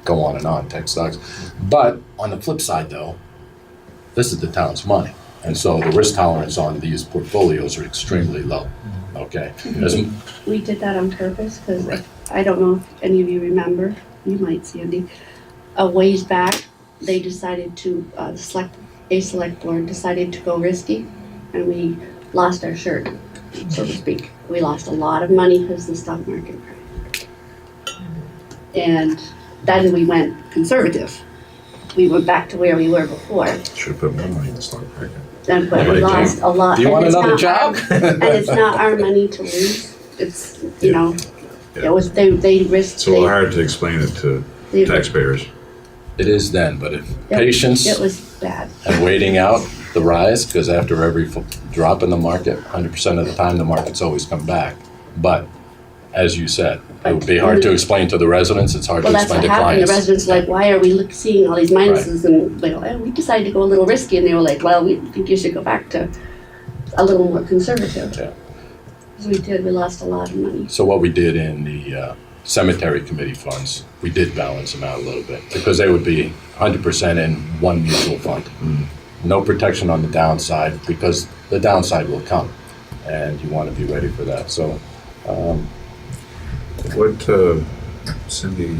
go on and on, tech stocks. But on the flip side though, this is the town's money. And so the risk tolerance on these portfolios are extremely low, okay? We did that on purpose because Right. I don't know if any of you remember, you might, Sandy, a ways back, they decided to, select board decided to go risky, and we lost our shirt, so to speak. We lost a lot of money because the stock market crashed. And then we went conservative. We went back to where we were before, Should have put more money in the stock market. but we lost a lot. Do you and want it's another not job? And it's not our money to lose. It's, you know, Yeah. it was, they risked. It's a little hard to explain it to they- taxpayers. It is then, but if Yep. patience It was bad. and waiting out the rise, because after every drop in the market, 100% of the time, the market's always come back. But, as you said, it would be hard to explain to the residents, it's hard to Well, that's explain what to happened. The clients. residents were like, why are we seeing all these minuses? And they go, oh, we decided to go a little risky. And they were like, well, we think you should go back to a little more conservative. Yeah. So we did, we lost a lot of money. So what we did in the cemetery committee funds, we did balance them out a little bit, because they would be 100% in one mutual fund. No protection on the downside, because the downside will come, and you want to be ready for that. So, What, Cindy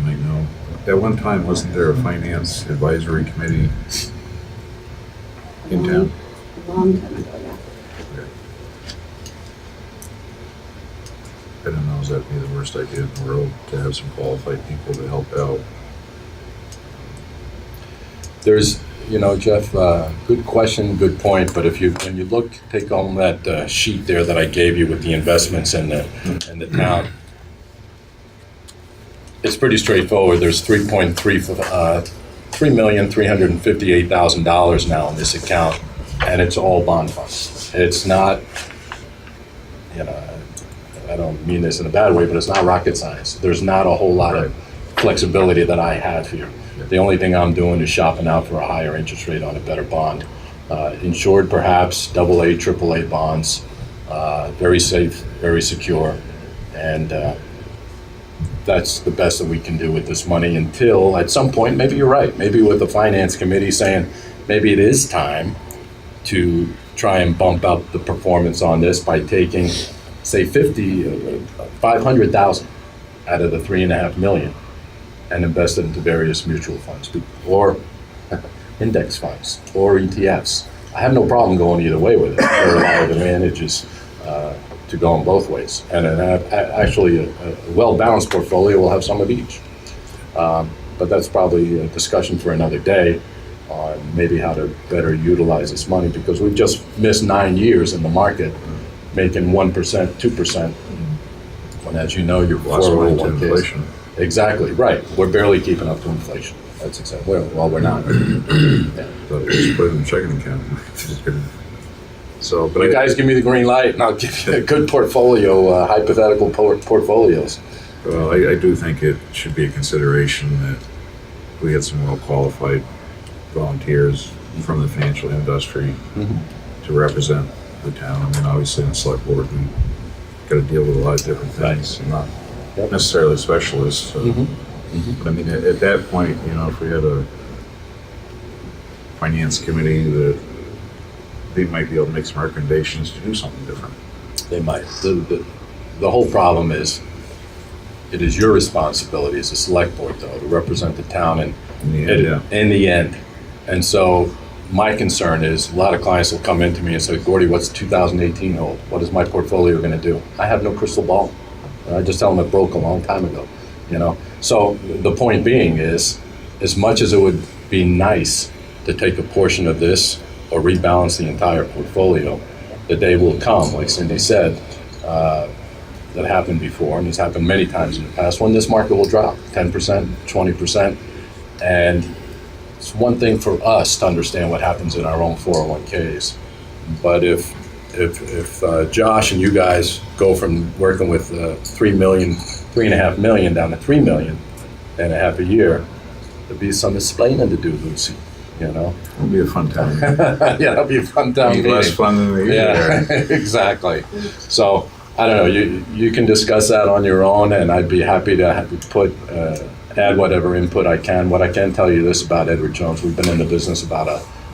might know, at one time, wasn't there a finance advisory committee in town? A long time ago, yeah. I don't know, if that'd be the worst idea in the world, to have some qualified people to help out. there's, Jeff, good question, good point, but when you look, take home that sheet there that I gave you with the investments in the town, it's pretty straightforward. There's $3,358,000 now in this account, and it's all bond funds. It's not, I don't mean this in a bad way, but it's not rocket science. There's not a whole lot of flexibility that I have here. The only thing I'm doing is shopping out for a higher interest rate on a better bond. Insured perhaps, AA, AAA bonds, very safe, very secure, and that's the best that we can do with this money until at some point, maybe you're right, maybe with the finance committee saying maybe it is time to try and bump up the performance on this by taking, say, 500,000 out of the 3.5 million and invest it into various mutual funds or index funds or ETFs. I have no problem going either way with it. There are a lot of advantages to going both ways. And actually, a well-balanced portfolio will have some of each. But that's probably a discussion for another day on maybe how to better utilize this money, because we've just missed 9 years in the market making 1%, 2%. When, as you know, your Lots of money to 401ks. inflation. Exactly, right. We're barely keeping up to inflation. That's exactly, well, we're not. But just put it in a checking account. So, but You guys give me the green light and I'll give you a good portfolio, hypothetical portfolios. Well, I do think it should be a consideration that we get some well-qualified volunteers from the financial industry to represent the town. I mean, obviously in the select board, we got to deal with a lot of different things, and not necessarily specialists. So, but I mean, at that point, if we had a finance committee, that they might be able to make some recommendations to do something different. They might. The whole problem is, it is your responsibility as a select board, though, to represent the town in the end. And so my concern is, a lot of clients will come into me and say, Gordy, what's 2018 hold? What is my portfolio going to do? I have no crystal ball. I just tell them it broke a long time ago, So the point being is, as much as it would be nice to take a portion of this or rebalance the entire portfolio, the day will come, like Cindy said, that happened before, and it's happened many times in the past, when this market will drop 10%, 20%. And it's one thing for us to understand what happens in our own 401ks. But if Josh and you guys go from working with 3.5 million down to 3 million in a half a year, there'll be some explaining to do, Lucy. It'll be a fun time. Yeah, it'll be a fun time meeting. Less fun than the Yeah, exactly. So I don't know. You can discuss that on your own, and I'd be happy to add whatever input I can. What I can tell you this about Edward Jones: we've been in the business about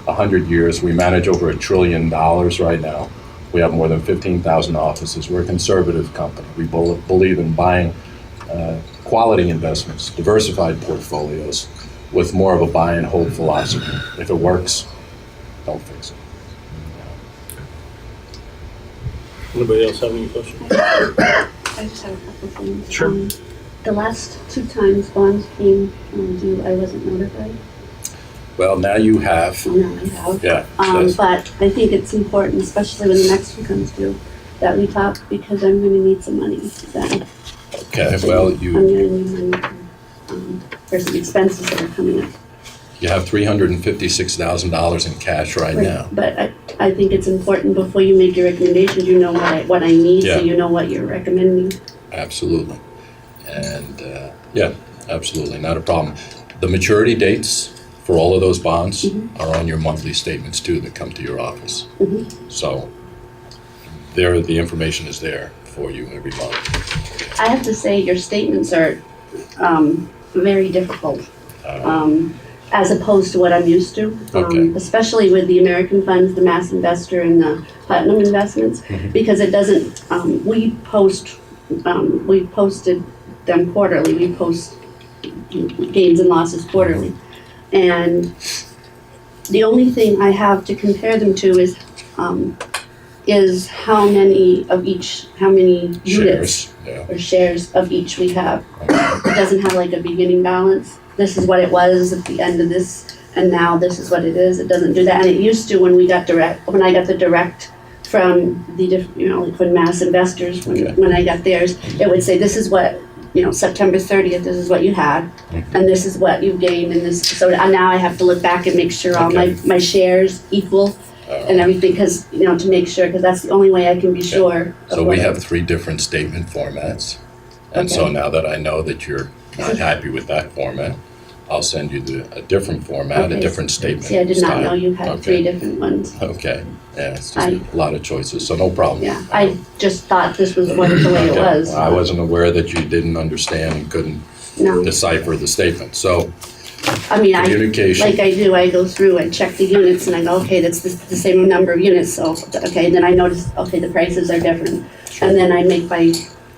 100 years. We manage over $1 trillion right now. We have more than 15,000 offices. We're a conservative company. We believe in buying quality investments, diversified portfolios. with more of a buy and hold philosophy. If it works, don't fix it. Anybody else have any questions? I just have a couple things. Sure. The last 2 times bonds came due, I wasn't notified. Well, now you have, Well, now I have. yeah. But I think it's important, especially when the next one comes due, that we talk, because I'm gonna need some money then. Okay, well, I'm gonna need money for some expenses that are coming up. you have $356,000 in cash right now. But I think it's important before you make your recommendations, you know what I need, so Yeah. you know what you're recommending. Absolutely. And, yeah, absolutely, not a problem. The maturity dates for all of those bonds are on your monthly statements too that come to your office. So the information is there for you every month. I have to say, your statements are very difficult, as opposed to what I'm used to. Okay. Especially with the American funds, the Mass Investor, and the Platinum Investments, because it doesn't, we posted them quarterly, we post gains and losses quarterly. And the only thing I have to compare them to is how many units Shares, yeah. or shares of each we have. It doesn't have like a beginning balance. This is what it was at the end of this, and now this is what it is. It doesn't do that, and it used to when I got the direct from the like when Mass Investors, when I got theirs, it would say this is what, September 30th, this is what you had, and this is what you gained, and this. So now I have to look back and make sure all my shares equal. And everything, because, to make sure, because that's the only way I can be sure. So we have 3 different statement formats. And so now that I know that you're not happy with that format, I'll send you a different format, a different statement. See, I did not know style. you had 3 different ones. Okay, yeah, it's just a lot of choices, so no problem. Yeah, I just thought this was the way it was. I wasn't aware that you didn't understand and couldn't No, decipher the statement. So I mean, communication. like I do, I go through and check the units and I go, okay, that's the same number of units, so, okay, then I notice, okay, the prices are different. And then I make my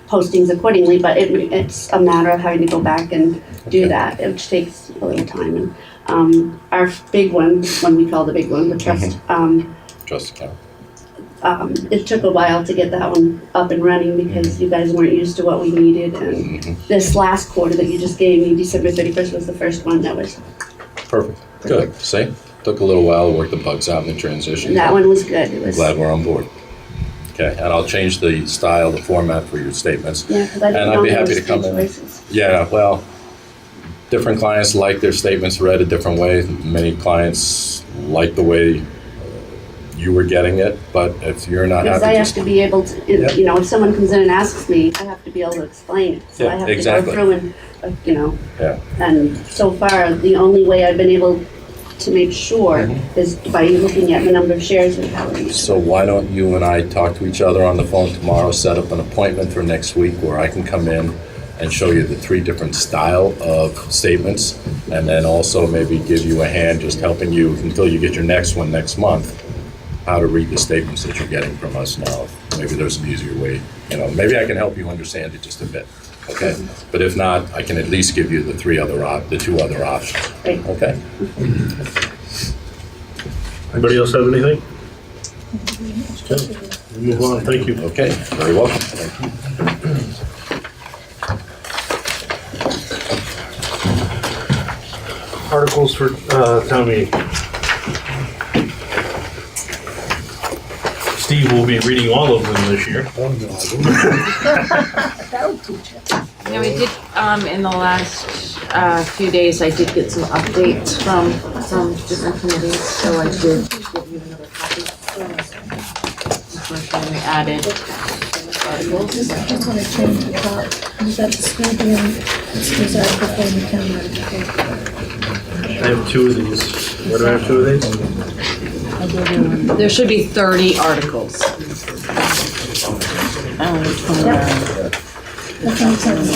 postings accordingly, but it's a matter of having to go back and do that, which takes a little time. And our big one, when we call the big one, the trust, Trust account. it took a while to get that one up and running because you guys weren't used to what we needed. And this last quarter that you just gave me, December 31st, was the first one that was. Perfect. Good. See? Took a little while to work the bugs out in the transition. And that one was good. It was. Glad we're on board. Okay, and I'll change the style, the format for your statements. Yeah, because I And didn't I'd know be there happy was to come 3 in. choices. Yeah, well, different clients like their statements read a different way. Many clients like the way you were getting it, but if you're not Because happy, I have just to be able to, if someone comes in and asks me, I have to be able to explain it. So Yeah, I have exactly. to go through and, Yeah. and so far, the only way I've been able to make sure is by looking at the number of shares we have. So why don't you and I talk to each other on the phone tomorrow, set up an appointment for next week where I can come in and show you the 3 different style of statements, and then also maybe give you a hand just helping you until you get your next one next month, how to read the statements that you're getting from us now. Maybe there's an easier way, maybe I can help you understand it just a bit, okay? But if not, I can at least give you the 2 other options, Great. okay? Anybody else have anything? Okay, we'll move on, thank you. Okay, very welcome. Thank you. Articles for town meeting. Steve will be reading all of them this year. That'll teach it. Yeah, we did, in the last few days, I did get some updates from some different committees, so I did give you another copy. Unfortunately, we added articles. Just want to change the top. You got the school being, it's article 4 and the town article 4. I have 2 of these. What do I have 2 of these? There should be 30 articles. 29. That's what I'm saying.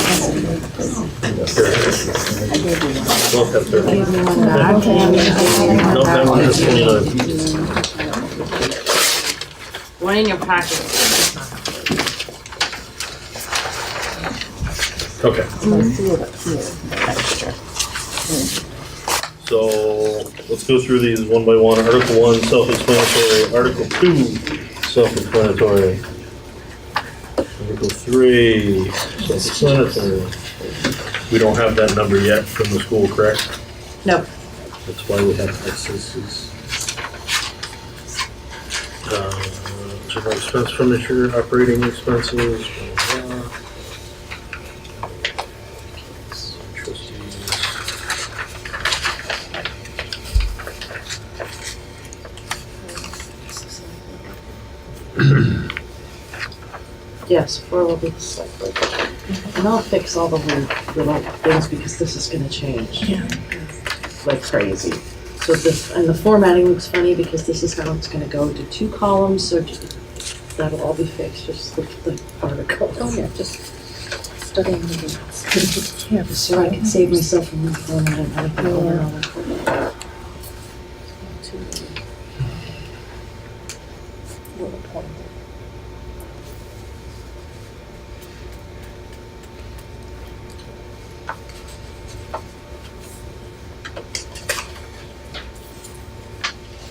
Both have 30. Give me one back. No, that one has 29. One in your packet. Okay. Let's see it up here, extra. So let's go through these one by one. Article 1, self-explanatory. Article 2, self-explanatory. Article 3, self-explanatory. We don't have that number yet from the school, correct? No. That's why we have excesses. General expense furniture, operating expenses, blah, blah, blah. Trustees. Yes, 4 will be the select board. And I'll fix all the weird little things because this is gonna change. Yeah. Like crazy. So this, and the formatting looks funny because this is how it's gonna go to 2 columns, so that'll all be fixed, just look at the article. Oh, yeah, just studying the minutes. Yeah, So I can save myself from reformatting everything over and over.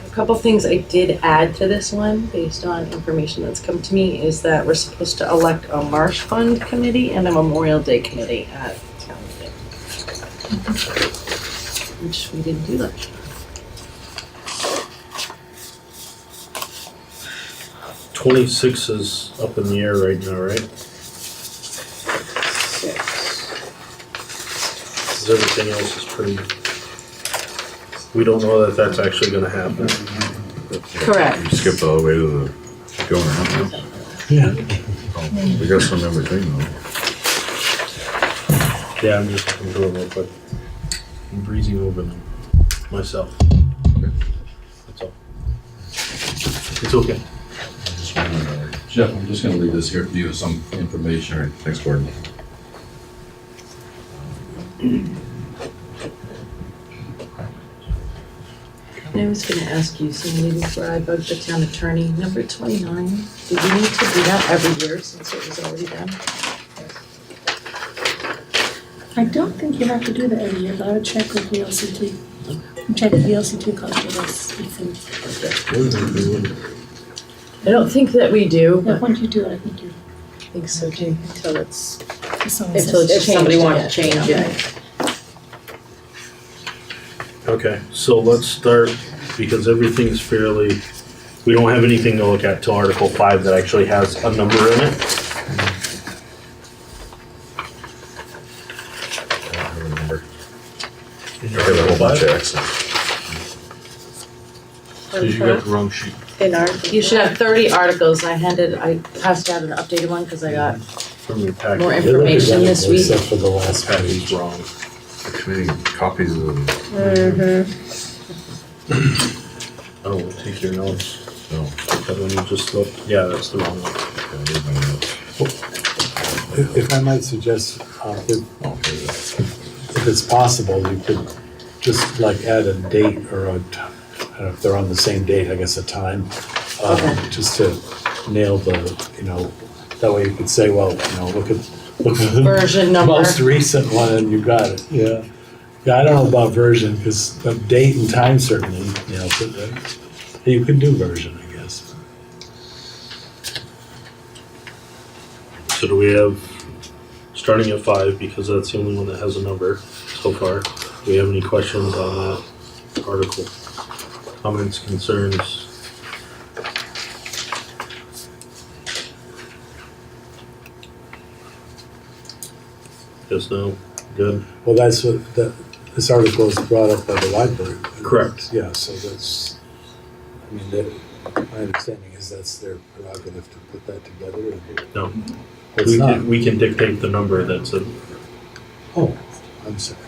A couple things I did add to this one, based on information that's come to me, is that we're supposed to elect a marsh fund committee and a Memorial Day committee at town meeting. Which we didn't do last year. 26 is up in the air right now, right? 6. 'Cause everything else is pretty, we don't know that that's actually gonna happen. Correct. You skipped all the way to the governor, huh? Yeah. We got some in between though. Yeah, I'm just looking through it real quick. I'm breezing over them myself. That's all. It's okay. Jeff, I'm just gonna leave this here for you as some information. All right, thanks, Gordon. I was gonna ask you, so maybe before I bug the town attorney, number 29, do we need to do that every year since it was already done? I don't think you have to do that every year, but I would check with VLCT. Check with VLCT cost of us. I don't think that we do, Yeah, but once you do it, I think you, I think so too. Until it's, if someone Until says. it's if somebody changed wants to yet, change yeah. it. Okay, so let's start, because everything's fairly, we don't have anything to look at till Article 5 that actually has a number in it. I don't remember. I got a whole bunch of X's. Because you got the wrong sheet. In our. You should have 30 articles. I passed out an updated one because I got From your packet. more They're information this identical week. Except for the last Packet's page. wrong. Too many copies of them. Oh, we'll take your notes. No, That one you just looked, yeah, that's the wrong one. I need my notes. If I might suggest, if it's possible, you could just like add a date or I don't know if they're on the same date, I guess a time. Okay. Just to nail the, that way you could say, well, look at the Version number. most recent one and you got it, yeah. Yeah, I don't know about version, because the date and time certainly, but you can do version, I guess. So do we have, starting at 5, because that's the only one that has a number so far. Do we have any questions on that article? Comments, concerns? Yes, no, good. Well, that's what, this article is brought up by the library. Correct. Yeah, so that's, my understanding is that's their prerogative to put that together. No. It's We not. can, we can dictate the number that's it. Oh, I'm sorry.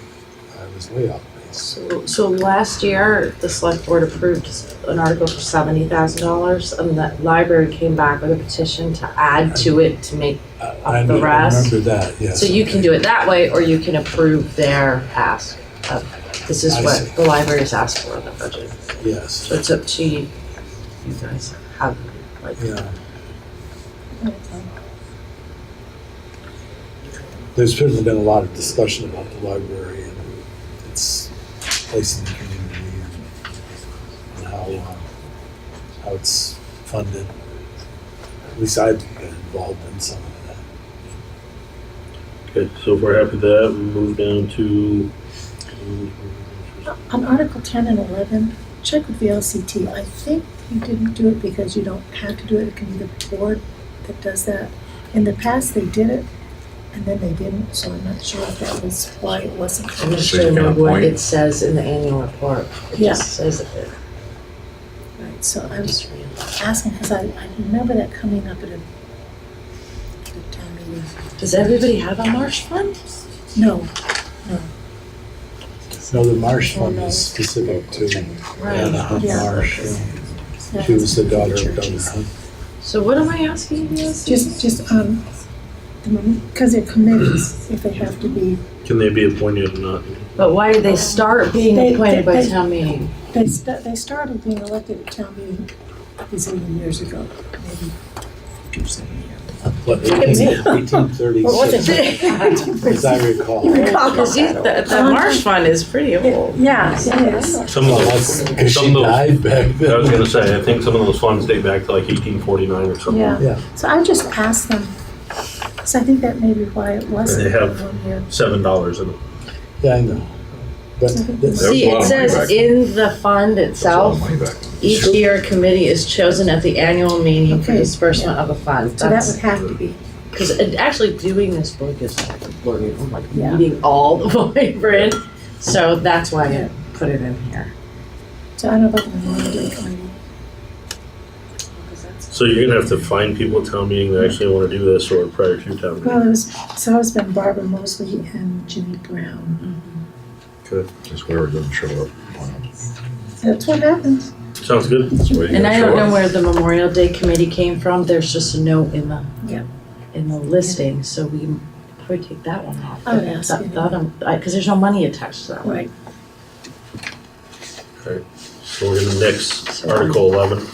I was way off base. So last year, the select board approved an article for $70,000 and the library came back with a petition to add to it to make, I the rest. remember that, yes. so you can do it that way or you can approve their ask. This is I what see. the library's asked for in the budget. Yes, So it's up to you. You guys have, like, yeah. There's certainly been a lot of discussion about the library and its place in the community and how it's funded. At least I've been involved in some of that. Okay, so if we're happy with that, we move down to. On Article 10 and 11, check with the LCT. I think you didn't do it because you don't have to do it. It can be the board that does that. In the past, they did it, and then they didn't, so I'm not sure if that was why it wasn't. I'm not So sure you can what appoint- it says in the annual report. It Yeah. just says it. Right, so I was asking, because I remember that coming up at a town meeting. Does everybody have a marsh fund? No, No, the marsh fund is specific to Anna Hunt Yeah. Marsh. no. She was the daughter of Doug Hunt. So what am I asking you? Because they're committees, if they have to be, Can they be appointed or not? But why did they start being They- appointed by they- town meeting? they started being elected at town meeting a zillion years ago, maybe 2-7 years. What, Look at me. 1836, as I recall. Because the marsh fund is pretty old. Yeah, it is. Some Well, of that's those, because some she of those, died back then. I was gonna say, I think some of those funds date back to like 1849 or something. Yeah. Yeah. So I just asked them, so I think that may be why it wasn't They have- 1 year. $7 in it. Yeah, I know. But See, it says in the fund That's a lot of itself, money back. each year a committee is chosen at the annual meeting for Okay. disbursement of a fund. So that would have to be, Because actually doing this book is like Yeah. meeting all the vibrant. So that's why I put it in here. so I don't know about the Memorial Day committee. So you're gonna have to find people at town meeting that actually wanna do this or prior to town Well, meeting. it's always been Barbara Mosley and Jimmy Brown. Good. Just whoever doesn't show up. That's what happens. Sounds good. That's why you And gotta I show don't know up. where the Memorial Day committee came from. There's just a note in the Yeah. in the listing, so we probably take that one off. I would ask you. Because there's no money attached to that one. Right. So we're gonna nix Article 11.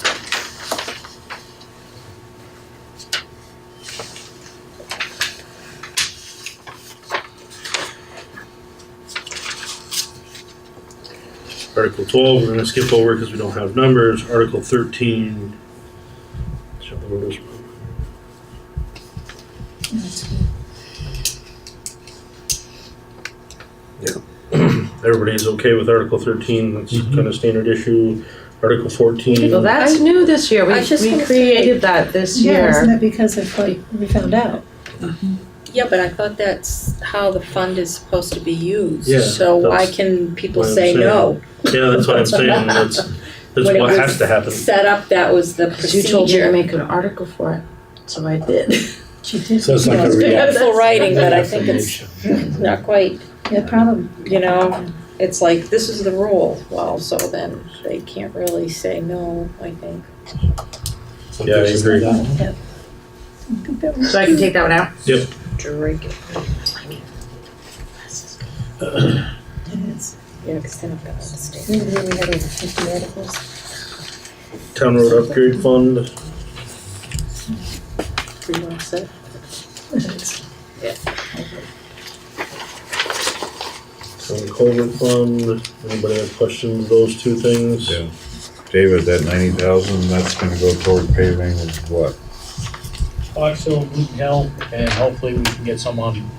Article 12, we're gonna skip over because we don't have numbers. Article 13. Show the orders. That's good. Everybody's okay with Article 13, that's kind of standard issue. Article 14. Well, that's new this year. I was just We gonna created that this Yeah, isn't year. it because of what we found out? Yeah, but I thought that's how the fund is supposed to be used. Yeah, So why that's can people what I'm say saying. no? Yeah, that's what I'm saying, that's When it what was has to happen. Set up, that was the Because you told me to procedure. make an article for it, so I did. She did. So it's like a It's beautiful writing, but I think reaffirmation. it's not quite, Yeah, probably. you know, it's like, this is the rule. Well, so then they can't really say no, I think. So Yeah, I this is agree. that one. I think that was- So I can take that one out? Drink it. It is. Yeah, because then I've got to stay. We really had over 50 articles. Town road upgrade fund, 317. town culvert fund, anybody have questions, those two things? Yeah. David, that 90,000, that's gonna go toward paving of what? Fox Hill, Newton Hill, and hopefully we can get some on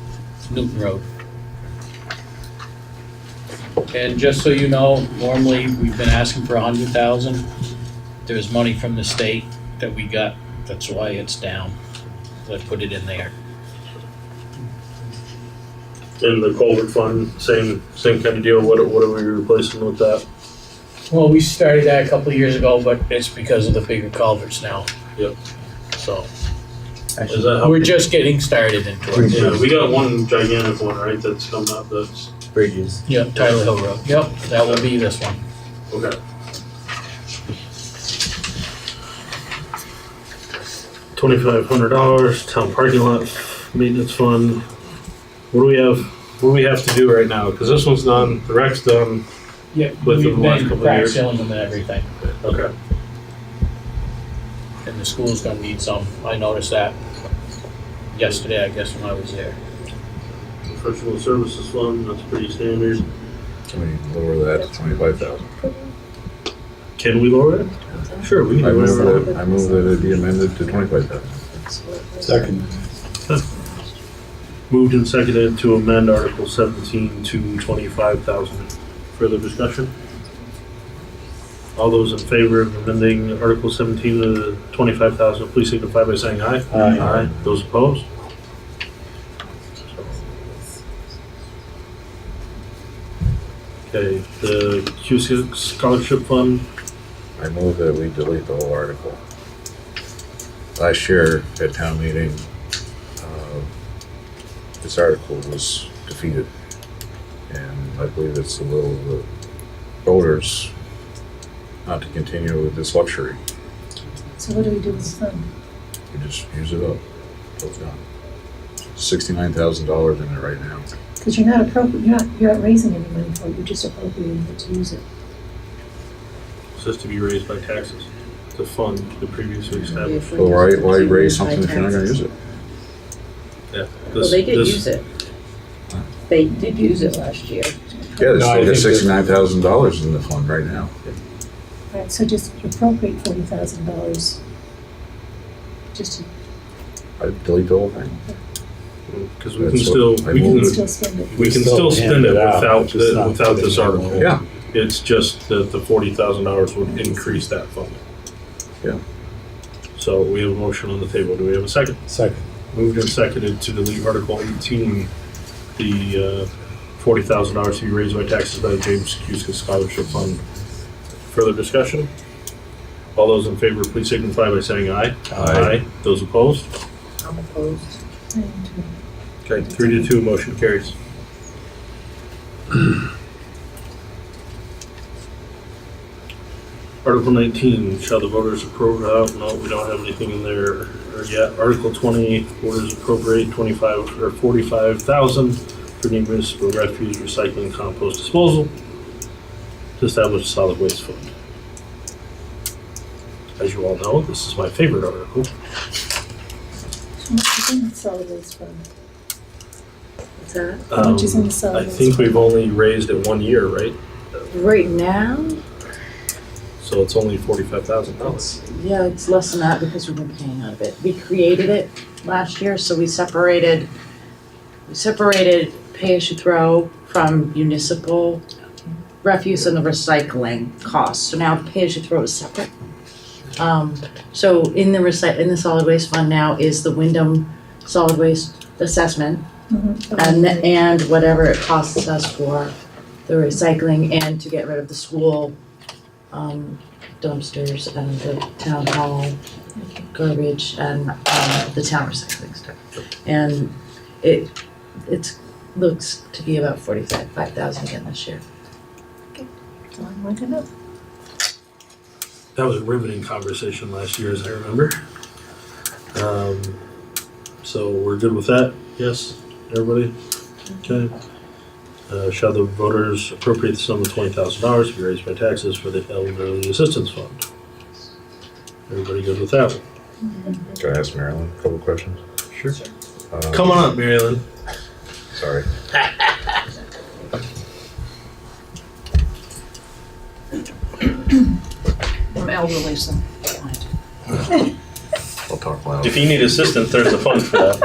Newton Road. And just so you know, normally we've been asking for 100,000. There's money from the state that we got, that's why it's down. So I put it in there. And the culvert fund, same kind of deal, what are we replacing with that? Well, we started that a couple of years ago, but it's because of the bigger culverts now. Yep. So, Is that how? we're just getting started into it. Yeah, we got one gigantic one, right, that's coming up, that's, Bridges. Yep, Tyler Hill Road. Yep, that will be this one. okay. $2,500, town parking lot maintenance fund. What do we have to do right now? Cause this one's done, the rec's done. Yep, With the we've last been couple of crack years. sealing them and everything. Okay. And the school's gonna need some. I noticed that yesterday, I guess, when I was there. Professional services fund, that's pretty standard. Can we lower that to 25,000? Can we lower it? Sure, we can I do whatever. move that it be amended to 25,000. Second. Moved and seconded to amend Article 17 to 25,000. Further discussion? All those in favor of amending Article 17 to 25,000, please signify by saying aye. Aye. Those opposed? Okay, the Q6 Scholarship Fund, I move that we delete the whole article. Last year at town meeting, this article was defeated. And I believe it's the will of the voters not to continue with this luxury. So what do we do with the fund? We just use it up till it's gone. $69,000 in it right now. Because you're not raising any money for it, you're just appropriating it to use it. says to be raised by taxes to fund the previously established. Well, why raise something if you're not gonna use it? Yeah. Well, they did use it. They did use it last year. Yeah, there's No, I still got think that- $69,000 in the fund right now. Right, so just appropriate $40,000. Just to, I'd delete the whole thing. Because we can That's still, what I we you can, can still spend it. we can still spend it without, just not without this put it in the article. Yeah, It's just that the $40,000 would increase that fund. yeah. So we have a motion on the table. Do we have a second? Second. Moved and seconded to delete Article 18, the $40,000 to be raised by taxes by the James Cuska Scholarship Fund. Further discussion? All those in favor, please signify by saying aye. Aye. Those opposed? I'm opposed. Okay, 3-2, motion carries. Article 19, shall the voters approve? No, we don't have anything in there yet. Article 20, voters appropriate 25 or 45,000 for new municipal refuse, recycling, compost disposal to establish a solid waste fund. As you all know, this is my favorite article. How much is in the solid waste fund? What's that? How much is in the solid I waste think fund? we've only raised it 1 year, right? Right now, So it's only $45,000. yeah, it's less than that because we've been paying out of it. We created it last year, so we separated pay-as-you-throw from municipal refuse and the recycling costs. So now pay-as-you-throw is separate. So in the solid waste fund now is the Wyndham solid waste assessment Mhm. and whatever it costs us for the recycling and to get rid of the school dumpsters and the town hall garbage and the town recycling stuff. And it looks to be about 45,000 again this year. So I'm looking up. That was a riveting conversation last year, as I remember. So we're good with that? Yes, everybody? Okay. Shall the voters appropriate the sum of $20,000 to be raised by taxes for the Elderly Assistance Fund? Everybody good with that one? Can I ask Marilyn a couple questions? Sure. Come on up, Mary Lynn. Sorry. I'm elderly, so. I'll talk loud. If you need assistance, there's a fund for that.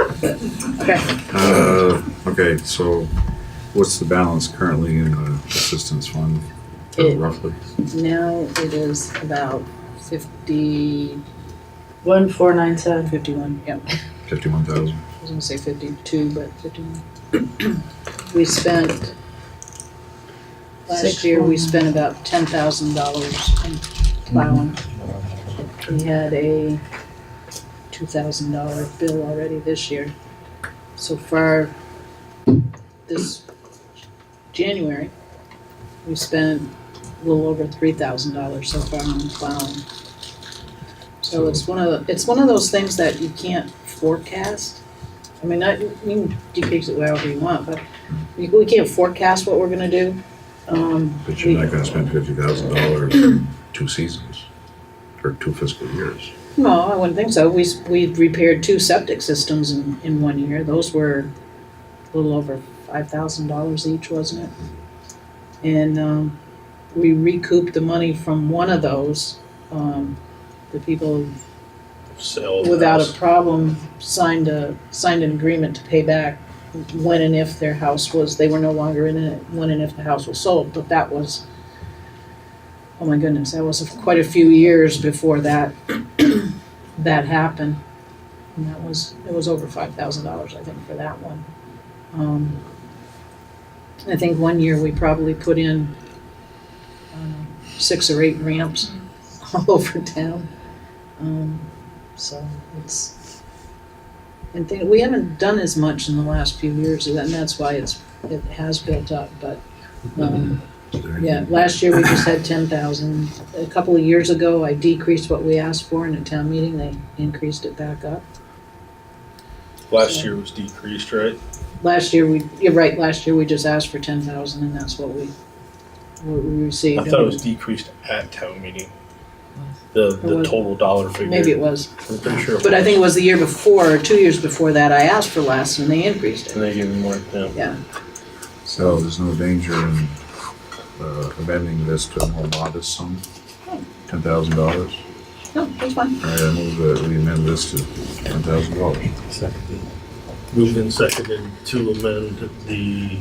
Okay, so what's the balance currently in the assistance fund, roughly? Now it is about 50, 1497. 51, yeah. 51,000. I was gonna say 52, but 51. We spent, last year, we spent about $10,000 in plowing. We had a $2,000 bill already this year. So far, this January, we spent a little over $3,000 so far on plowing. So it's one of those things that you can't forecast. I mean, you can decrease it however you want, but we can't forecast what we're gonna do. But you're not gonna spend $50,000 in 2 seasons, or 2 fiscal years. No, I wouldn't think so. We repaired 2 septic systems in 1 year. Those were a little over $5,000 each, wasn't it? And we recouped the money from one of those. The people Sale of the without a house. problem signed an agreement to pay back when and if their house was, they were no longer in it, when and if the house was sold. But that was, oh my goodness, that was quite a few years before that that happened. And it was over $5,000, I think, for that one. I think one year we probably put in 6 or 8 ramps all over town. So it's, and we haven't done as much in the last few years, and that's why it has built up, but, yeah, last year we just had 10,000. A couple of years ago, I decreased what we asked for in a town meeting, they increased it back up. Last year was decreased, right? Last year, you're right, last year we just asked for 10,000 and that's what we received. I thought it was decreased at town meeting. The was- total dollar figure. Maybe it was, I'm pretty sure. but I think it was the year before, or 2 years before that, I asked for less and they increased And it. they gave me more, yeah. Yeah, So there's no danger in amending this to a more modest sum, $10,000. no, that's fine. All right, I move that we amend this to $10,000. Seconded. Moved and seconded to amend the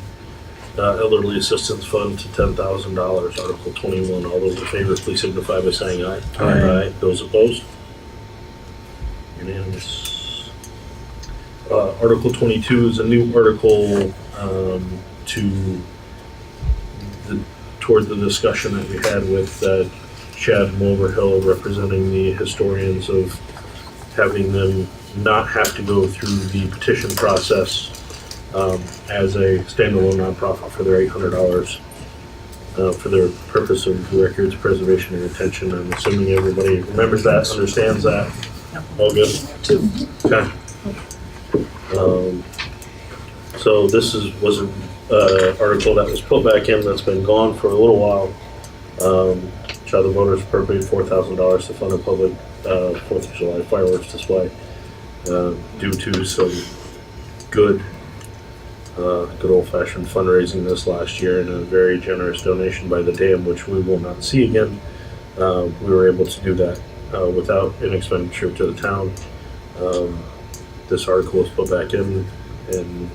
Elderly Assistance Fund to $10,000, Article 21. All those in favor, please signify by saying aye. Aye. Those opposed? Unanimous. Article 22 is a new article toward the discussion that we had with Chad Mulverhill representing the historians of having them not have to go through the petition process as a standalone nonprofit for their $800 for their purpose of records preservation and retention. I'm assuming everybody remembers that, understands that. All good? Okay. So this was an article that was put back in that's been gone for a little while. Shall the voters appropriate $4,000 to fund a public 4th of July fireworks display due to some good old-fashioned fundraising this last year and a very generous donation by the dam, which we will not see again. We were able to do that without an expenditure to the town. This article was put back in, and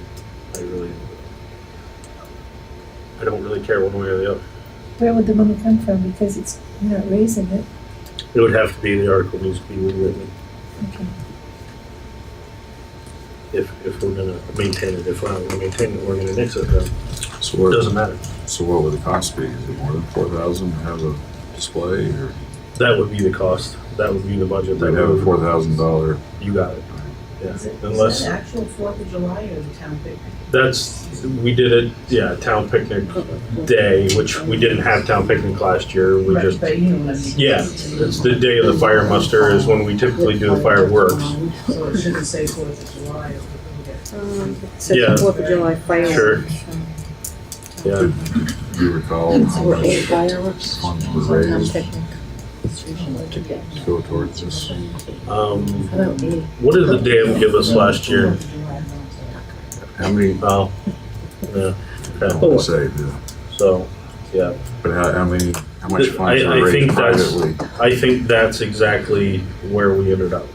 I don't really care one way or the other. Where would the money come from? Because it's, you're not raising it. It would have to be, the article needs to be rewritten Okay. if we're gonna maintain it. If we're not gonna maintain it, we're gonna nix it, then So it doesn't matter. So what would the cost be? Is it more than 4,000 to have a display, or That would be the cost. That would be the budget. they That have a would, $4,000? you got it. Yeah, Is unless, that actual 4th of July or the town picnic? we did it, yeah, town picnic day, which we didn't have town picnic last year. We Right, just, but you know what I mean. yeah, it's the day of the fire muster is when we typically do the fireworks. So it shouldn't say 4th of July or So Yeah. 4th of July Sure. fireworks. Yeah, Do you recall how Or 8 much fireworks. funds were Town raised picnic. to go towards this? About 8. what did the dam give us last year? How many, Oh, yeah, I okay, want to say, so, yeah. but how much funds I were raised think that's- privately? I think that's exactly where we ended up.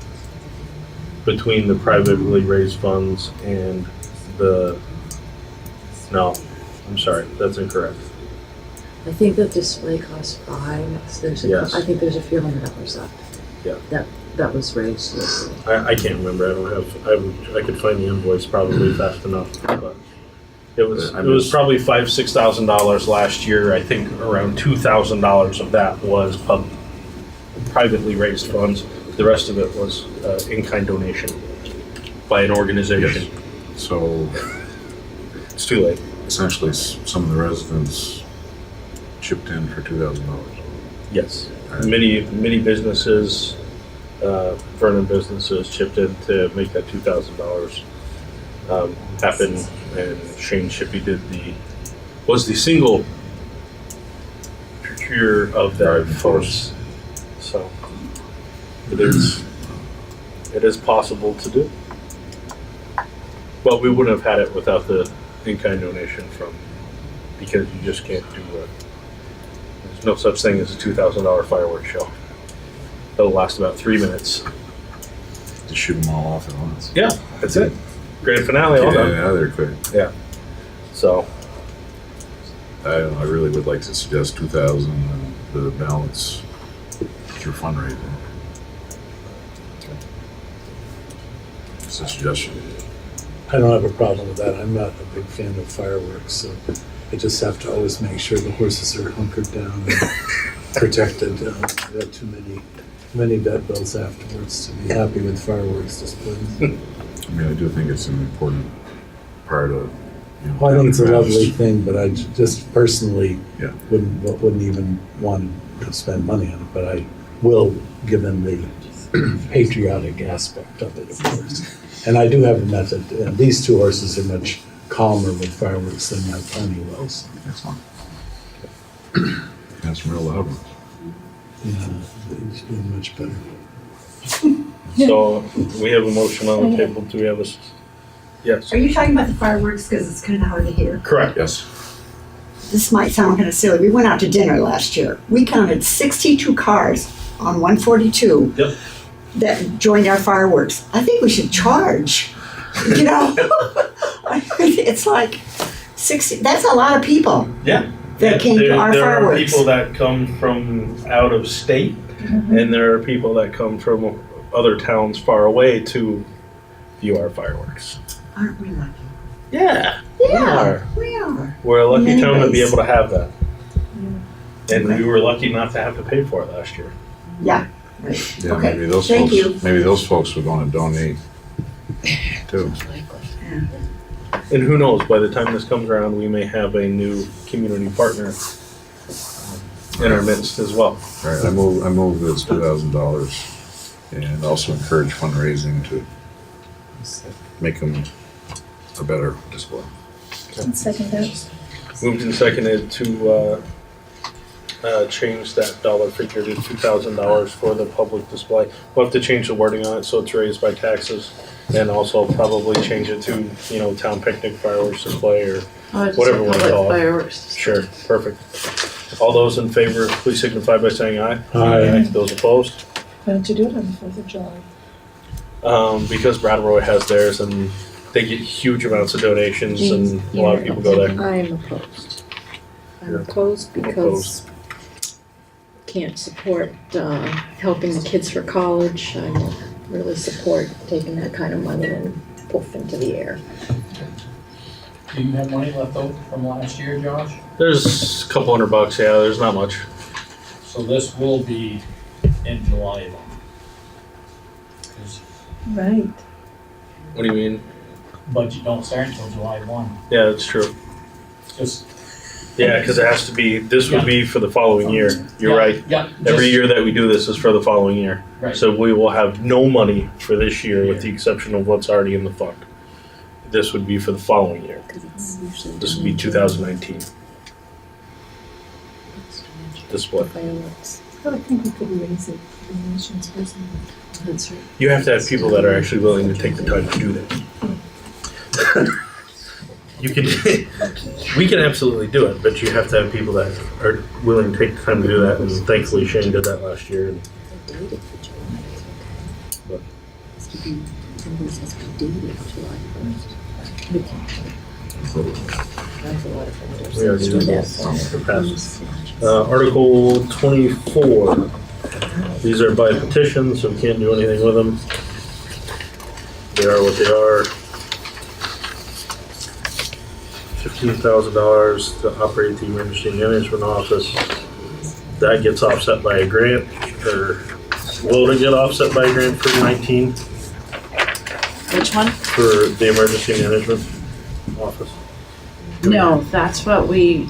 Between the privately raised funds and no, I'm sorry, that's incorrect. I think the display costs 5, so Yes. I think there's a few $100 left. Yeah. That was raised. I can't remember, I could find the invoice probably fast enough, but it was probably $5,000-6,000 last year. I think around $2,000 of that was privately raised funds. The rest of it was in-kind donation by an organization. So It's too late. essentially, some of the residents chipped in for $2,000. Yes. Many businesses, Vernon businesses chipped in to make that $2,000 happen, and Shane Shippey was the single procure of that force. So it is possible to do. But we wouldn't have had it without the in-kind donation from because you just can't do it. There's no such thing as a $2,000 fireworks show. It'll last about 3 minutes. Just shoot them all off at once. Yeah, that's it. Grand finale, all done. Yeah, they're quick. So, I don't know, I really would like to suggest 2,000 and the balance through fundraising. It's a suggestion. I don't have a problem with that. I'm not a big fan of fireworks, so I just have to always make sure the horses are hunkered down and protected. There are too many vet bills afterwards to be happy with fireworks displays. I mean, I do think it's an important part of, you know. Well, I think it's a town lovely affairs. thing, but I just personally Yeah. wouldn't even want to spend money on it, but I will, given the patriotic aspect of it, of course. And I do have a method, and these two horses are much calmer with fireworks than my pony was. Excellent. That's some real loud ones. Yeah, he's doing much better. so we have a motion on the table. Do we have a, yes? Are you talking about the fireworks, because it's kind of hard to hear? Correct. Yes. This might sound kind of silly. We went out to dinner last year. We counted 62 cars on 142 Yep. that joined our fireworks. I think we should charge, you know? It's like 60, that's a lot of people Yeah. that came to our there fireworks. are people that come from out of state, and there are people that come from other towns far away to view our fireworks. Aren't we lucky? Yeah, Yeah, we are. we're a lucky Many town to be ways. able to have that. And Okay. we were lucky not to have to pay for it last year. Yeah. Yeah, Okay, maybe those thank folks, you. maybe those folks would want to donate too. And who knows, by the time this comes around, we may have a new community partner in our midst as well. All right, I move this $2,000 and also encourage fundraising to make them a better display. Second that. Moved and seconded to change that dollar figure to $2,000 for the public display. We'll have to change the wording on it so it's raised by taxes, and also probably change it to, you know, town picnic fireworks display or whatever we want to call it. Fireworks. Sure, perfect. All those in favor, please signify by saying aye. Aye. Those opposed? Why don't you do it on the 4th of July? Because Brattleboro has theirs and they get huge amounts of donations and a lot of people go there. I'm opposed. I'm Yeah. opposed because can't support helping the kids for college. I don't really support taking that kind of money and poof into the air. Do you have money left over from last year, Josh? There's a couple $100, yeah, there's not much. So this will be in July then? 'Cause Right. What do you mean? budget don't start until July 1. Yeah, that's true. Just. Yeah, because it has to be, this would be for the following year. You're Yeah, right. Yeah. Every just- year that we do this is for the following year. Right. So we will have no money for this year with the exception of what's already in the fund. This would be for the following year. This would be 2019 display. But I think we could raise it, donations personally. That's right. You have to have people that are actually willing to take the time to do that. You can, we can absolutely do it, but you have to have people that are willing to take the time to do that, and thankfully Shane did that last year. And- but- We already did that. Article 24. These are by petition, so we can't do anything with them. They are what they are. $15,000 to operate the emergency management office. That gets offset by a grant, or will it get offset by a grant for 19 Which one? for the emergency management office? No, that's what we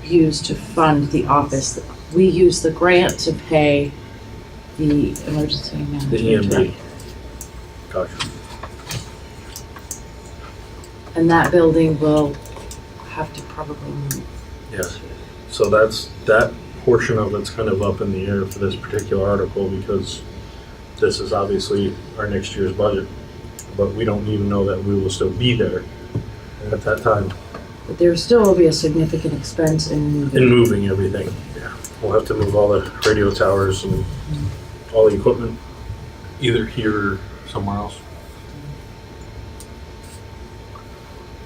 use to fund the office. We use the grant to pay the emergency management. The EMD. Gotcha. And that building will have to probably move. Yes. So that's, that portion of it's kind of up in the air for this particular article because this is obviously our next year's budget. But we don't even know that we will still be there at that time. But there still will be a significant expense in In moving everything, yeah. We'll have to move all the radio towers and all the equipment, either here or somewhere else.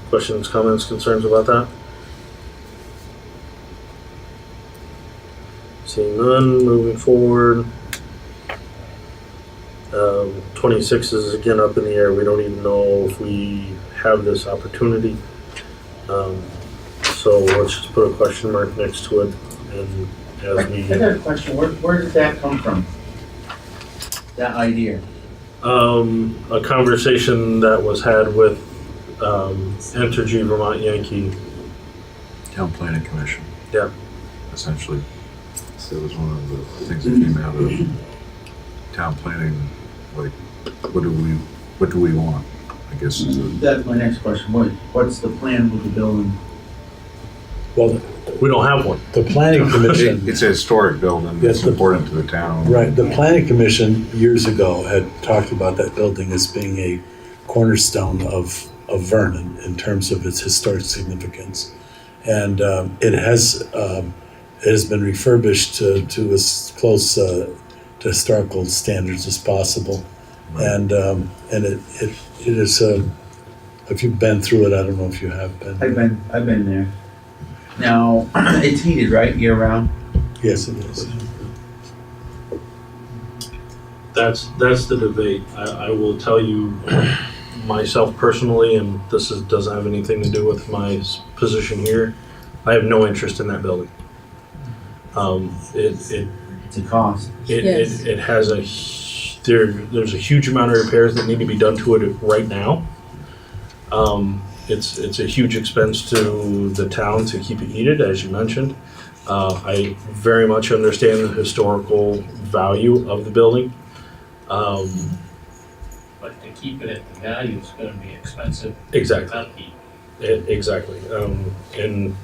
Questions, comments, concerns about that? Seeing none, moving forward. 26 is again up in the air. We don't even know if we have this opportunity. So let's just put a question mark next to it, and as we. I got a question, where did that come from? That idea? A conversation that was had with Entergy Vermont Yankee. Town Planning Commission. Yeah. Essentially, so it was one of the things that came out of town planning, like, what do we want, I guess is a. That's my next question, what's the plan with the building? Well, We don't have one. the planning commission, It's a historic building, Yes, it's the- important to the town. right, the planning commission years ago had talked about that building as being a cornerstone of Vernon in terms of its historic significance. And it has been refurbished to as close to historical standards as possible. And it is, if you've been through it, I don't know if you have been. I've been there. Now, it's heated, right, year round? Yes, it is. That's the debate. I will tell you myself personally, and doesn't have anything to do with my position here. I have no interest in that building. It's a cost. Yes. It has there's a huge amount of repairs that need to be done to it right now. It's a huge expense to the town to keep it heated, as you mentioned. I very much understand the historical value of the building. But to keep it at the value, it's gonna be expensive. Exactly. Upkeep. Exactly. And,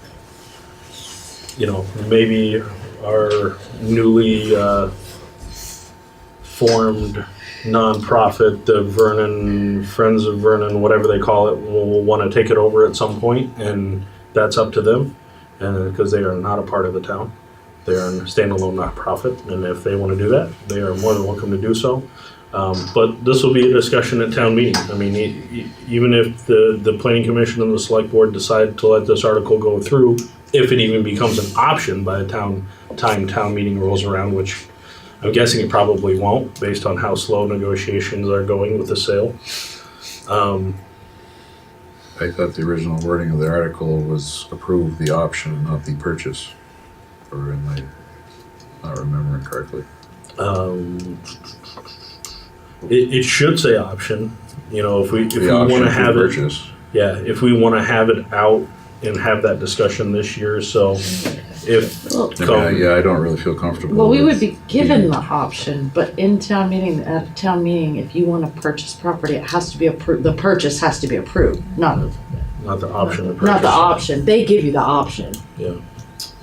maybe our newly formed nonprofit, the Vernon, Friends of Vernon, whatever they call it, will want to take it over at some point, and that's up to them, and because they are not a part of the town. They are a standalone nonprofit, and if they want to do that, they are more than welcome to do so. But this will be a discussion at town meeting. I mean, even if the planning commission and the select board decide to let this article go through, if it even becomes an option by the time town meeting rolls around, which I'm guessing it probably won't, based on how slow negotiations are going with the sale. I thought the original wording of the article was approve the option, not the purchase, or am I not remembering correctly? It should say option, if we The want option to for have it, purchase. yeah, if we want to have it out and have that discussion this year, so if. I don't really feel comfortable. Well, we with would be given the option, but in town meeting, at a town meeting, if you want to purchase property, it has to be approved, the purchase has to be approved, not Not the option to purchase. the option. They give you the option. Yeah.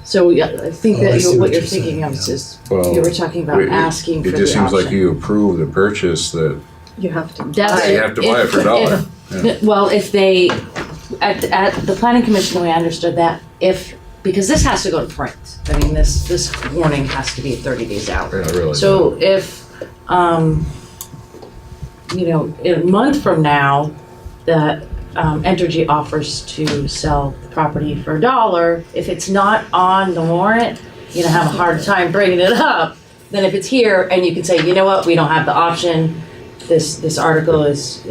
So yeah, I think Oh, I that see what what you're you're thinking saying, of is yeah. just, Well, you were talking about asking for It the just seems like option. you approve the purchase that You have to. That's you have to buy it for a dollar. Yeah. Well, if they, at the planning commission, we understood that because this has to go to print. I mean, this warning has to be 30 days out. Yeah, really. So if, in a month from now, that Entergy offers to sell the property for $1, if it's not on the warrant, you're gonna have a hard time bringing it up. Then if it's here and you can say, you know what, we don't have the option, this article is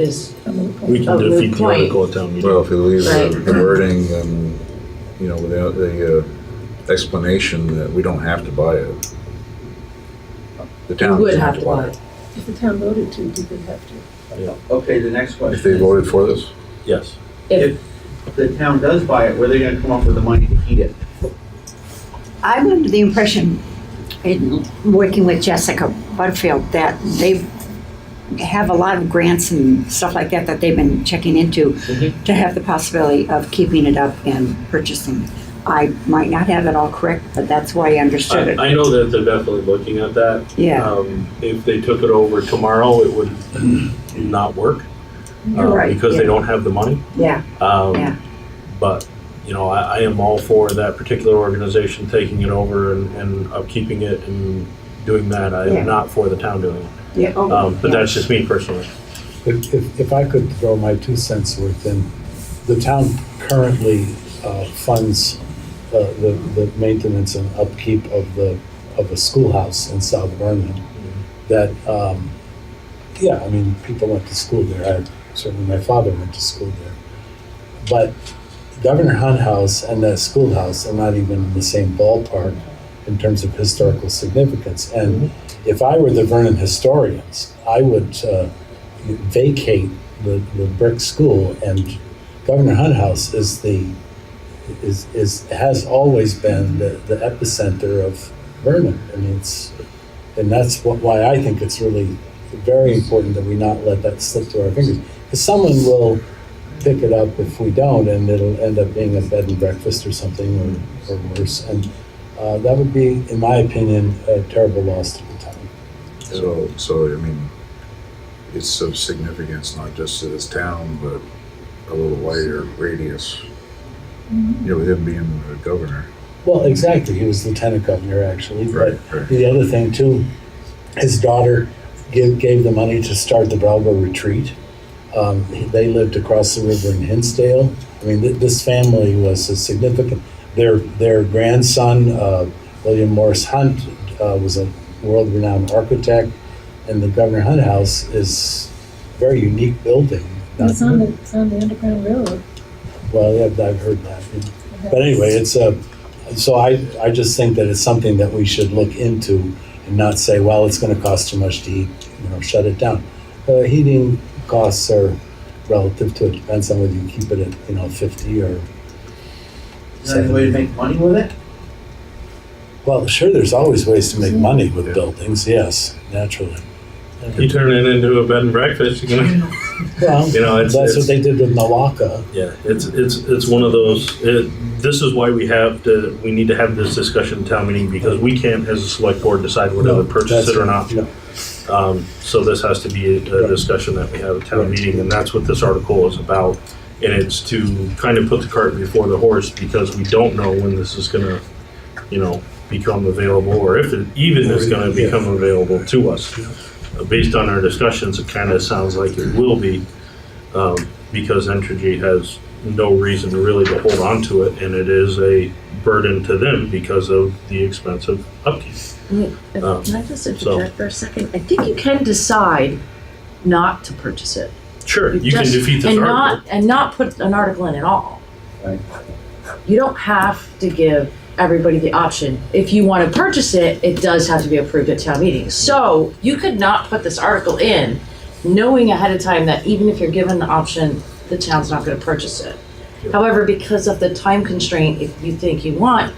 We can a moot defeat the point. article at town meeting. Well, if you leave Right. the wording and, without the explanation that we don't have to buy it. The You town would doesn't have to buy it. If the town voted to, you would have to. Okay, the next question. If they voted for this? Yes. If the town does buy it, where are they gonna come up with the money to heat it? I'm under the impression, in working with Jessica Butterfield, that they have a lot of grants and stuff like that they've been checking into to have the possibility of keeping it up and purchasing. I might not have it all correct, but that's why I understood it. I know that they're definitely looking at that. Yeah. If they took it over tomorrow, it would not work. You're right, Because yeah. they don't have the money. Yeah, yeah. But I am all for that particular organization taking it over and upkeeping it and doing that. I Yeah. am not for the town doing it. Yeah. But that's just me personally. If I could throw my 2 cents worth in, the town currently funds the maintenance and upkeep of a schoolhouse in South Vernon that, yeah, I mean, people went to school there. Certainly my father went to school there. But Governor Hunt House and that schoolhouse are not even in the same ballpark in terms of historical significance. And if I were the Vernon historians, I would vacate the brick school, and Governor Hunt House has always been the epicenter of Vernon. I mean, and that's why I think it's really very important that we not let that slip through our fingers. Because someone will pick it up if we don't, and it'll end up being a bed and breakfast or something, or worse. And that would be, in my opinion, a terrible loss to the town. So I mean, it's of significance not just to this town, but a little wider radius. With him being the governor. Well, exactly. He was lieutenant governor, actually. Right. But the other thing, too, his daughter gave the money to start the Bralgo retreat. They lived across the river in Hinsdale. I mean, this family was a significant. Their grandson, William Morris Hunt, was a world-renowned architect, and the Governor Hunt House is a very unique building. It's on the Underground Railroad. Well, yeah, I've heard that. But anyway, so I just think that it's something that we should look into and not say, well, it's going to cost too much to heat, shut it down. Heating costs are relative to it. Depends on whether you keep it at, 50 or Is there any way to make money with it? Well, sure, there's always ways to make money with buildings, yes, naturally. You turn it into a bed and breakfast, you're gonna, Well, it's that's what they did with Malacca. yeah, it's one of those, this is why we need to have this discussion in town meeting, because we can't, as a select board, decide whether to purchase it or not. No. So this has to be a discussion that we have at town meeting, and that's what this article is about. And it's to kind of put the cart before the horse, because we don't know when this is gonna, become available, or if it even is gonna become available to us. Based on our discussions, it kind of sounds like it will be, because Entergy has no reason really to hold on to it, and it is a burden to them because of the expensive upkeep. Can I just interject for a second? I think you can decide not to purchase it. Sure, you can Just- defeat this article. And not put an article in at all. Right. You don't have to give everybody the option. If you want to purchase it, it does have to be approved at town meeting. So you could not put this article in, knowing ahead of time that even if you're given the option, the town's not going to purchase it. However, because of the time constraint, if you think you want,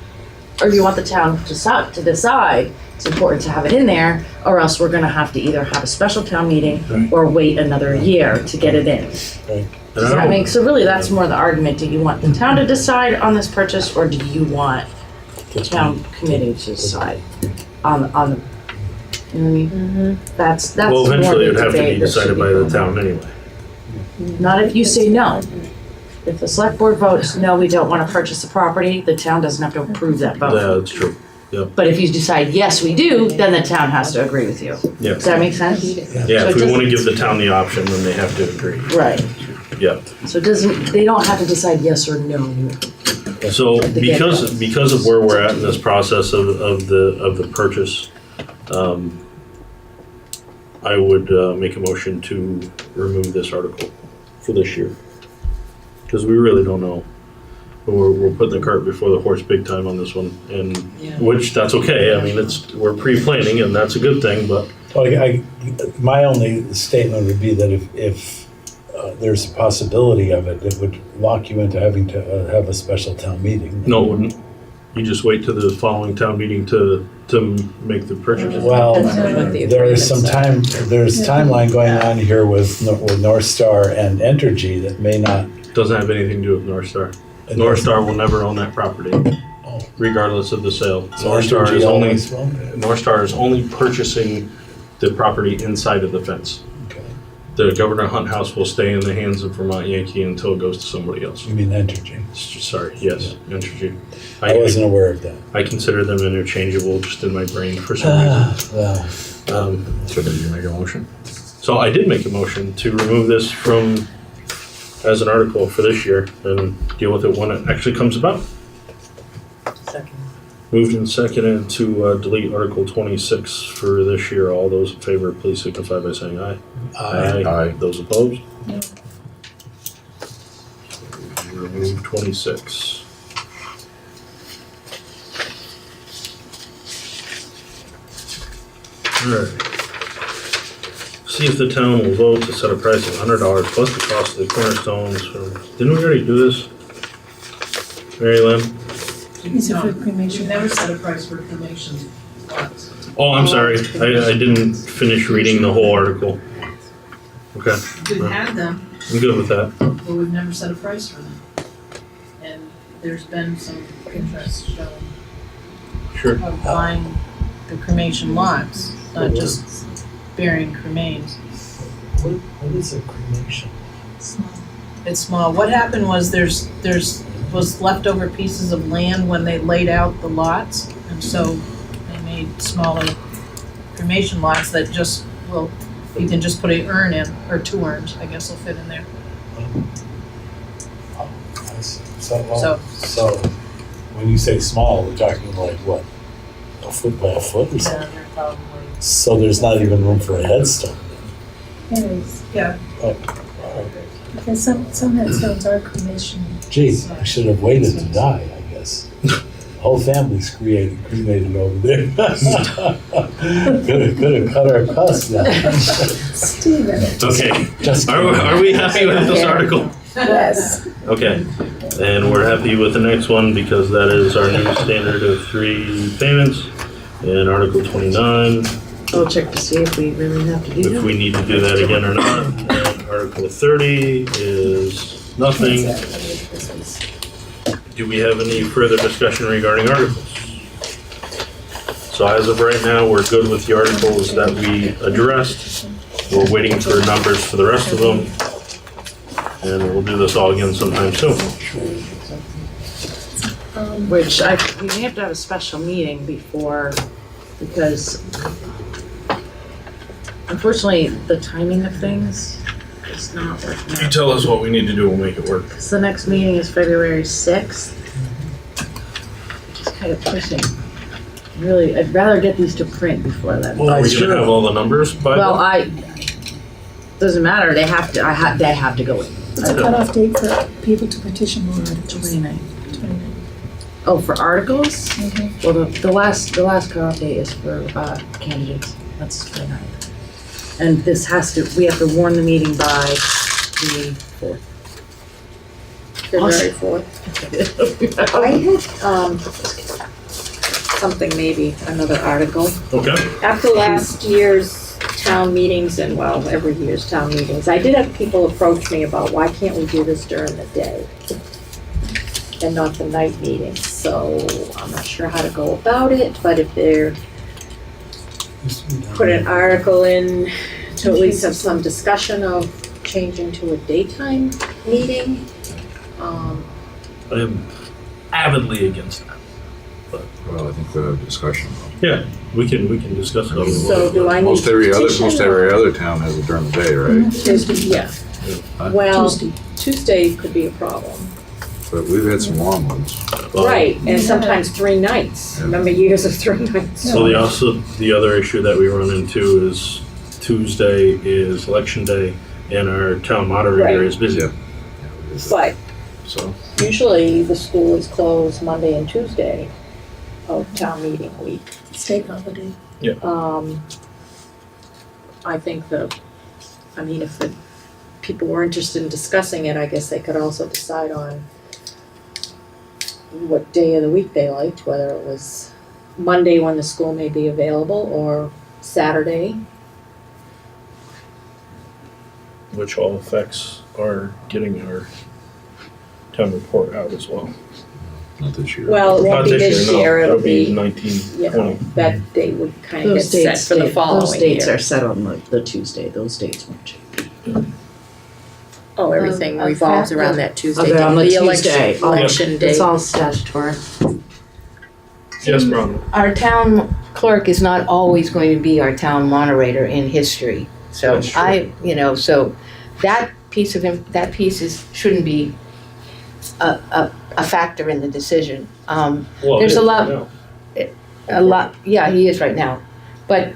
or you want the town to decide, it's important to have it in there, or else we're going to have to either have a special town meeting or wait another year to get it in. Right. Does that make, so really that's more the argument. Do you want the town to decide on this purchase, or do you want the town committee to decide on the, you know what I mean? That's Well, more eventually the it'd have to be debate that should decided be by the going town on. anyway. Not if you say no. If the select board votes, no, we don't want to purchase the property, the town doesn't have to approve that vote. Yeah, that's true. But if you decide, yes, we do, then the town has to agree with you. Yeah. Does that make sense? Yeah, So if it we want to doesn't- give the town the option, then they have to agree. Right. Yeah. So it doesn't, they don't have to decide yes or no. So To get because of where we're at in this process of the purchase, I would make a motion to remove this article for this year. Because we really don't know. We're putting the cart before the horse big time on this one, and which that's okay. I mean, we're pre-planning, and that's a good thing. But My only statement would be that if there's a possibility of it, it would lock you into having to have a special town meeting. no, it wouldn't. You just wait to the following town meeting to make the purchase. Well, What the there is some agreement there's timeline going on here with North Star and Entergy that may not. Doesn't have anything to do with North Star. North Star will never own that property, regardless of the sale. North Star is only purchasing the property inside of the fence. Okay. The Governor Hunt House will stay in the hands of Vermont Yankee until it goes to somebody else. You mean Entergy? Sorry, yes, Entergy. I wasn't aware of that. I consider them interchangeable just in my brain for some reason. Well, So did you make a motion? So I did make a motion to remove this from, as an article for this year and deal with it when it actually comes about. Second. Moved and seconded to delete Article 26 for this year. All those in favor, please signify by saying aye. Aye. Those opposed? No. Remove 26. Alright. See if the town will vote to set a price of $100 plus the cost of the cornerstones. Didn't we already do this? Mary Lynn? These are for cremation. never set a price for cremation lots. Oh, I'm sorry. I didn't finish reading the whole article. Okay. We've had them, I'm good with that. but we've never set a price for them. And there's been some interest shown Sure. of buying the cremation lots, not just burying cremains. what is a cremation? It's small. What happened was there's was leftover pieces of land when they laid out the lots, and so they made smaller cremation lots that just will, you can just put an urn in, or 2 urns, I guess will fit in there. Oh, I see. So- So, when you say small, we're talking like what? A foot by a foot or something? They're probably, So there's not even room for a headstone? There is, yeah, because some headstones are cremation. Gee, I should have waited to die, I guess. Whole family's cremated over there. Could have cut our costs down. Stephen. Okay. Just Are we happy with this article? Yes. Okay. And we're happy with the next one because that is our new standard of 3 payments. And Article 29, I'll check to see if we really have to do if that. we need to do that again or not. And Article 30 is nothing. Do we have any further discussion regarding articles? So as of right now, we're good with the articles that we addressed. We're waiting for numbers for the rest of them. And we'll do this all again sometime soon. Which we may have to have a special meeting before, because unfortunately, the timing of things is not working If you out. tell us what we need to do, we'll make it work. So the next meeting is February 6th, which is kind of pushing. Really, I'd rather get these to print before then. Well, Are we sure. gonna have all the numbers by Well, then? doesn't matter, they have to, they have to go in. What's the cutoff date for people to petition more articles? 29. 29. Oh, for articles? Mhm. Well, the last cutoff date is for candidates. That's 29. And this has to, we have to warn the meeting by the 4th. February 4th. I had, something maybe, another article. Okay. After last year's town meetings and, well, every year's town meetings, I did have people approach me about why can't we do this during the day and not the night meetings? So I'm not sure how to go about it, but if they're, put an article in to at least have some discussion of changing to a daytime meeting. I am avidly against that. Well, I think we have discussion. Yeah, we can discuss it. So do I need Most to every petition? other town has it during the day, right? Tuesday, yeah. Huh? Well, Tuesday. Tuesday could be a problem. But we've had some long ones. Right, and sometimes 3 nights. Yeah. Remember years of 3 nights? So the other issue that we run into is Tuesday is election day and our town moderator Right. is busy. Yeah. But So, usually the school is closed Monday and Tuesday of town meeting week. State holiday. I think if people were interested in discussing it, I guess they could also decide on what day of the week they liked, whether it was Monday when the school may be available or Saturday. which all affects our getting our town report out as well. Not this year. Well, it Not won't be this no. year, it'll be, 19, you know, 20. that date would kind of get Those set dates, for the following those dates year. are set on the Tuesday, those dates won't change. Oh, everything A revolves factor around that Tuesday. On the election- Tuesday. Election day. It's all statutory. Yes, Ron? Our town clerk is not always going to be our town moderator in history. So That's true. so that piece shouldn't be a factor in the decision. Well, There's it a is lot- right now. Yeah, he is right now. But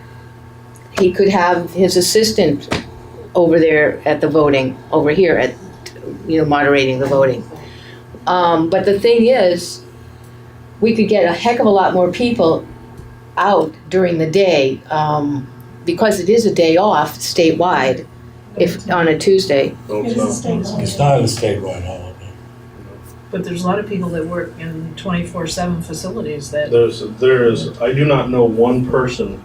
he could have his assistant over there at the voting, over here at, moderating the voting. But the thing is, we could get a heck of a lot more people out during the day, because it is a day off statewide, if, on a Tuesday. No, It is a not. state. It's not a statewide holiday. But there's a lot of people that work in 24/7 facilities that, I do not know one person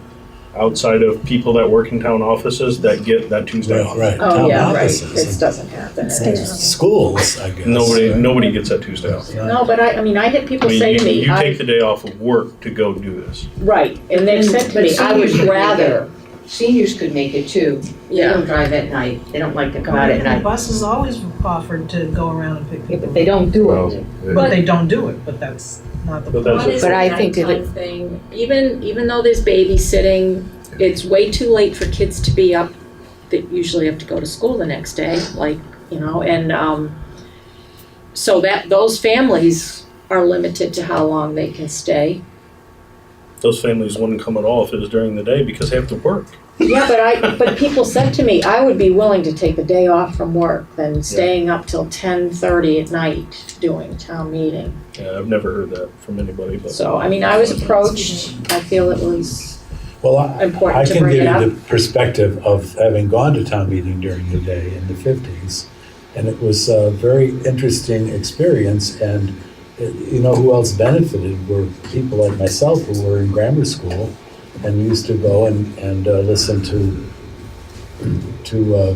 outside of people that work in town offices that get that Tuesday off. Right. Oh, Town yeah, right. offices It doesn't happen. State. Schools, I guess. Nobody gets that Tuesday off. No, but I had I people mean, say to me, you take the day off of work to go do this. right, and they've said to But me, I seniors would could rather, Seniors could make it too. They yeah. don't drive at night. They don't like to come out at the night. buses always offered to go around and pick Yeah, people. but they don't do Well, it. But they don't do it, but that's not the But point. that's What is But the I think if nighttime thing? Even though there's babysitting, it's way too late for kids to be up that usually have to go to school the next day, so that those families are limited to how long they can stay. Those families wouldn't come at all if it was during the day because they have to work. Yeah, but people said to me, I would be willing to take a day off from work than staying up till 10:30 at night doing town meeting. Yeah, I've never heard that from anybody, but. So, I mean, I was approached, I feel it was Well, I important to can bring give it you up. the perspective of having gone to town meeting during the day in the 50s. And it was a very interesting experience. And you know who else benefited were people like myself who were in grammar school and used to go and listen to Mr.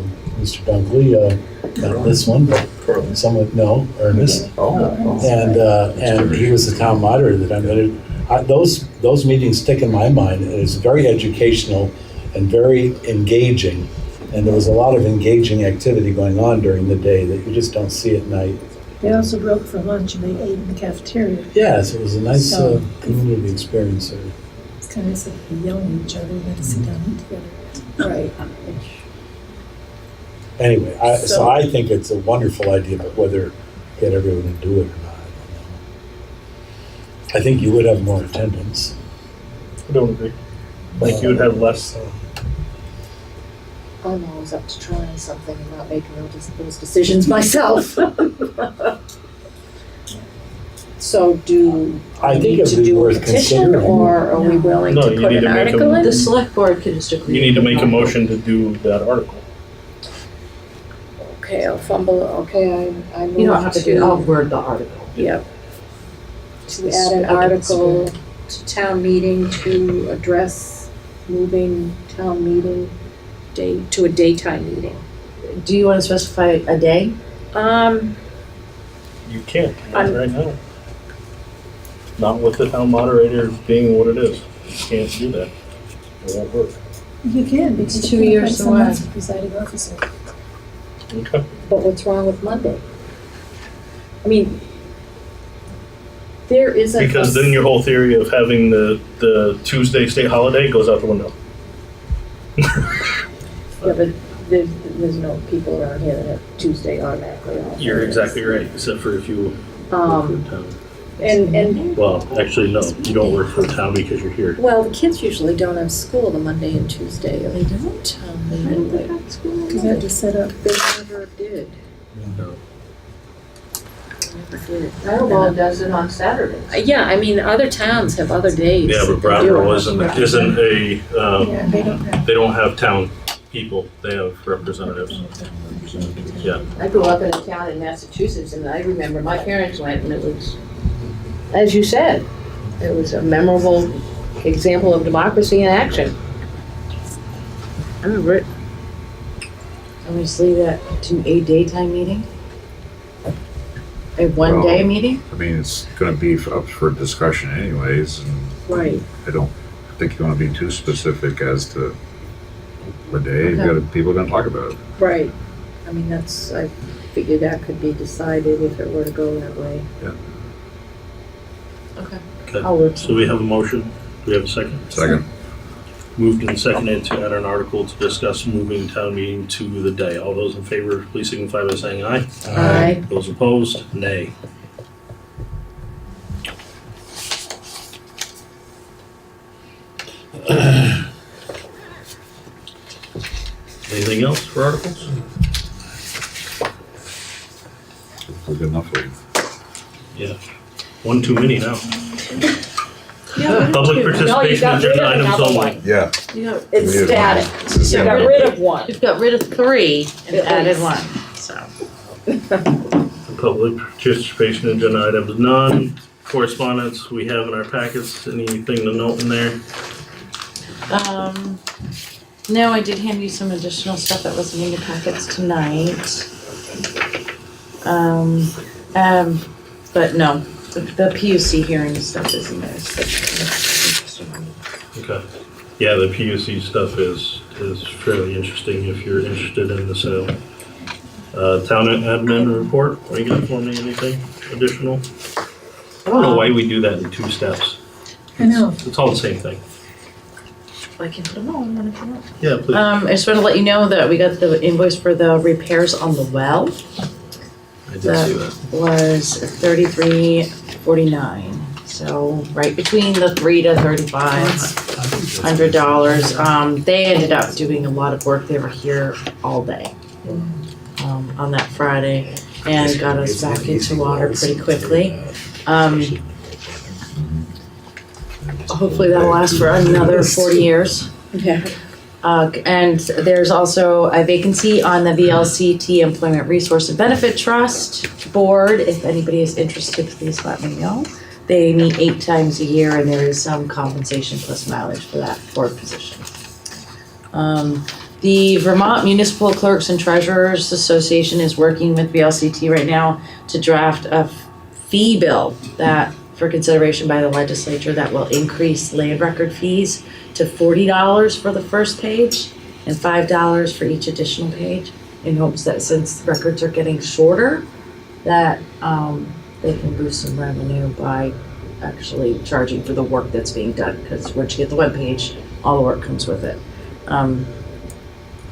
Dunkley, not this one, but someone, no, Ernest. And he was the town moderator at the time. Those meetings stick in my mind. It was very educational and very engaging. And there was a lot of engaging activity going on during the day that you just don't see at night. They also broke for lunch and they ate in the cafeteria. Yes, it was a nice So- community experience there. It's kind of like yelling at each other, but to sit down and eat together. Right. Anyway, so So- I think it's a wonderful idea, but whether get everyone to do it or not, I don't know. I think you would have more attendance. I don't agree. Like you would have less. I'm always up to trying something and not making those decisions myself. So do I we think need it'd to be do a worth petition considering. or are we willing No, to you put need an to make a- article in? The select board could just agree. You need to with make a that. motion to do that article. Okay, I'll fumble, okay, I move to. You don't have to do, I'll word the article. Yep. To add an article to town meeting to address moving town meeting day, to a daytime meeting. Do you want to specify a day? You can't, not right now. Not with the town moderator being what it is. You can't do that. It won't work. You can, because It's you 2 can't years appoint someone away. as presiding officer. Okay. But what's wrong with Monday? I mean, there isn't. Because then your whole theory of having the Tuesday state holiday goes out the window. Yeah, but there's no people around here that have Tuesday automatically off. You're exactly right, except for if you work Um, for the town. and, Well, actually, no, you don't work for the town because you're here. well, the kids usually don't have school the Monday and Tuesday of town meeting. Because they have to set up. They never did. No. Never did. Maribel does it on Saturdays. Yeah, I mean, other towns have other days. Yeah, but that they do Brattleboro it. isn't a, Yeah, they don't have. town people, they have representatives. Yeah. I grew up in a town in Massachusetts, and I remember my parents went, and it was, as you said, it was a memorable example of democracy in action. I remember it. Can we just leave that to a daytime meeting? A one-day Well, meeting? I mean, it's gonna be up for discussion anyways, and Right. I don't think you wanna be too specific as to a day, people are gonna talk about it. Right. I mean, I figured that could be decided if it were to go that way. Okay. Okay. I'll work. So we have a motion. Do we have a second? Second. Moved and seconded to add an article to discuss moving town meeting to the day. All those in favor, please signify by saying aye. Aye. Those opposed, nay. Anything else for articles? We're good enough for you. Yeah. One too many now. Yeah. Public No, you participation got in rid of items another only. one. Yeah. It's We had static. one. It's You got static. rid of one. You've got rid of 3 and At added least. 1, so. Public participation in agenda items, none. Correspondence we have in our packets. Anything to note in there? No, I did hand you some additional stuff that wasn't in your packets tonight. But no, the PUC hearing stuff is in there. Okay. Yeah, the PUC stuff is fairly interesting if you're interested in the sale. Town admin report, what do you got for me, anything additional? I don't know why we do that in 2 steps. I know. It's all the same thing. I can put them all in one if you want. Yeah, please. I just want to let you know that we got the invoice for the repairs on the well. I did see that. Was $33.49, so right between the $300 to $3,500. They ended up doing a lot of work. They were here all day on that Friday and got us back into water pretty quickly. Hopefully that'll last for another 40 years. Yeah. And there's also a vacancy on the VLCT Employment Resource and Benefit Trust Board. If anybody is interested, please let me know. They meet 8 times a year and there is some compensation plus mileage for that board position. The Vermont Municipal Clerks and Treasurers Association is working with VLCT right now to draft a fee bill that for consideration by the legislature that will increase land record fees to $40 for the first page and $5 for each additional page, in hopes that since records are getting shorter, that they can boost some revenue by actually charging for the work that's being done, because once you get the webpage, all the work comes with it.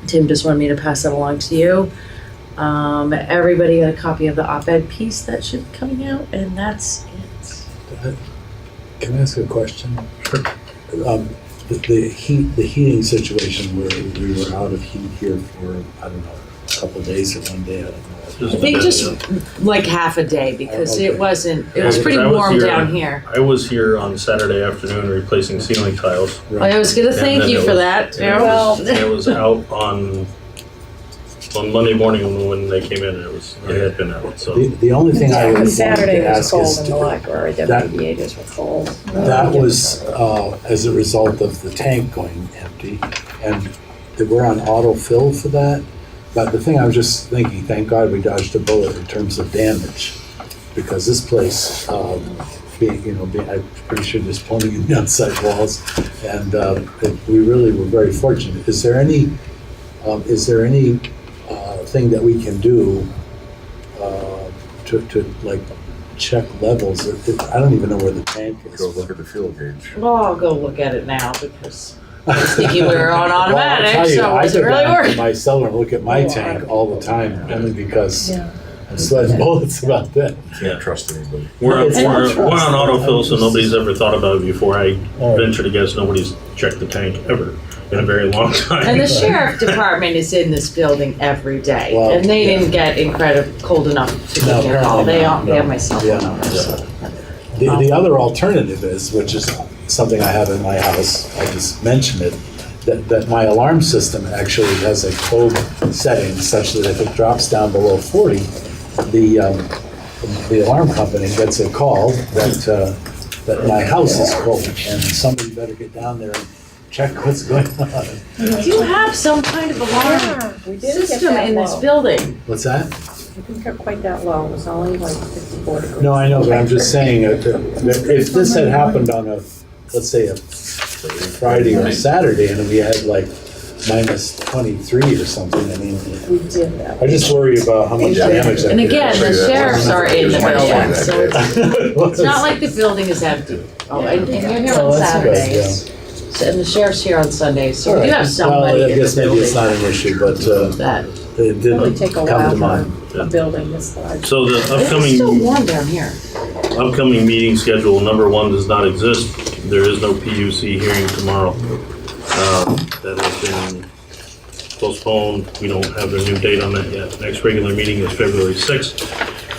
Tim just wanted me to pass that along to you. Everybody got a copy of the op-ed piece that should be coming out, and that's it. Can I ask a question? Sure. The heating situation where we were out of heat here for, I don't know, a couple of days or one day, I don't know. I think just like half a day, because it was pretty I was warm here- down here. I was here on Saturday afternoon replacing ceiling tiles. I was gonna thank then you it for was- that, too. And it was out on Monday morning when they came in, it had been out, so. The only thing I would want Saturday to was ask cold is, in the library, the that- radiators were cold. that was as a result of the tank going empty, and we're on autofill for that. But the thing I was just thinking, thank God we dodged a bullet in terms of damage, because this place, I'm pretty sure there's plumbing in the outside walls, and we really were very fortunate. Is there any thing that we can do to like check levels? I don't even know where the tank is. Go look at the fuel gauge. Well, I'll go look at it now, because I was thinking we were on Well, I'll automatic, tell you, so I was it go really down to working? my cellar and look at my tank all the time, only because I'm sweating bullets about that. Can't trust anybody. We're on It's not trust. autofill, so nobody's ever thought about it before. I venture to guess nobody's checked the tank ever in a very long time. And the sheriff department is in this building every day, Well, and they yeah. didn't get cold enough to No, give me a call. apparently They not, no. have my cell phone Yeah. number, so. The other alternative is, which is something I have in my house, I just mentioned it, that my alarm system actually has a code setting such that if it drops down below 40, the alarm company gets a call that my house is cold, and somebody better get down there and check what's going on. Do you have some kind of alarm We didn't get system that in this low. building? What's that? It didn't get quite that low, it was only like 54 degrees. No, I know, but I'm just saying, if this had happened on let's say a Friday or a Saturday, and we had like minus 23 or something, I mean, We did that. I just worry about how much damage that And could again, the actually- sheriffs are in the building, so it's not It's like the building is empty. Oh, and you're here Oh, on that's good, Saturdays, and the sheriff's here on Sundays, so we do have Well, somebody I in the guess maybe it's not building an issue, but that. it It would did take a come while to for mind. a building this large. So the It's still upcoming, warm down here. meeting schedule, number one, does not exist. There is no PUC hearing tomorrow. That has been postponed. We don't have the new date on that yet. Next regular meeting is February 6th.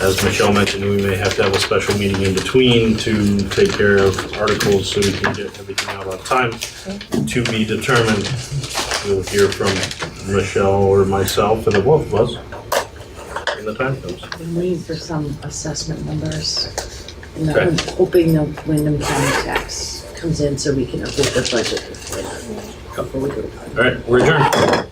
As Michelle mentioned, we may have to have a special meeting in between to take care of articles so we can get everything out on time. To be determined. You'll hear from Michelle or myself and the both of us when the time comes. I'm waiting for some assessment numbers. And Okay. I'm hoping the Wyndham County tax comes in so we can update the budget before we go to. All right, we're adjourned.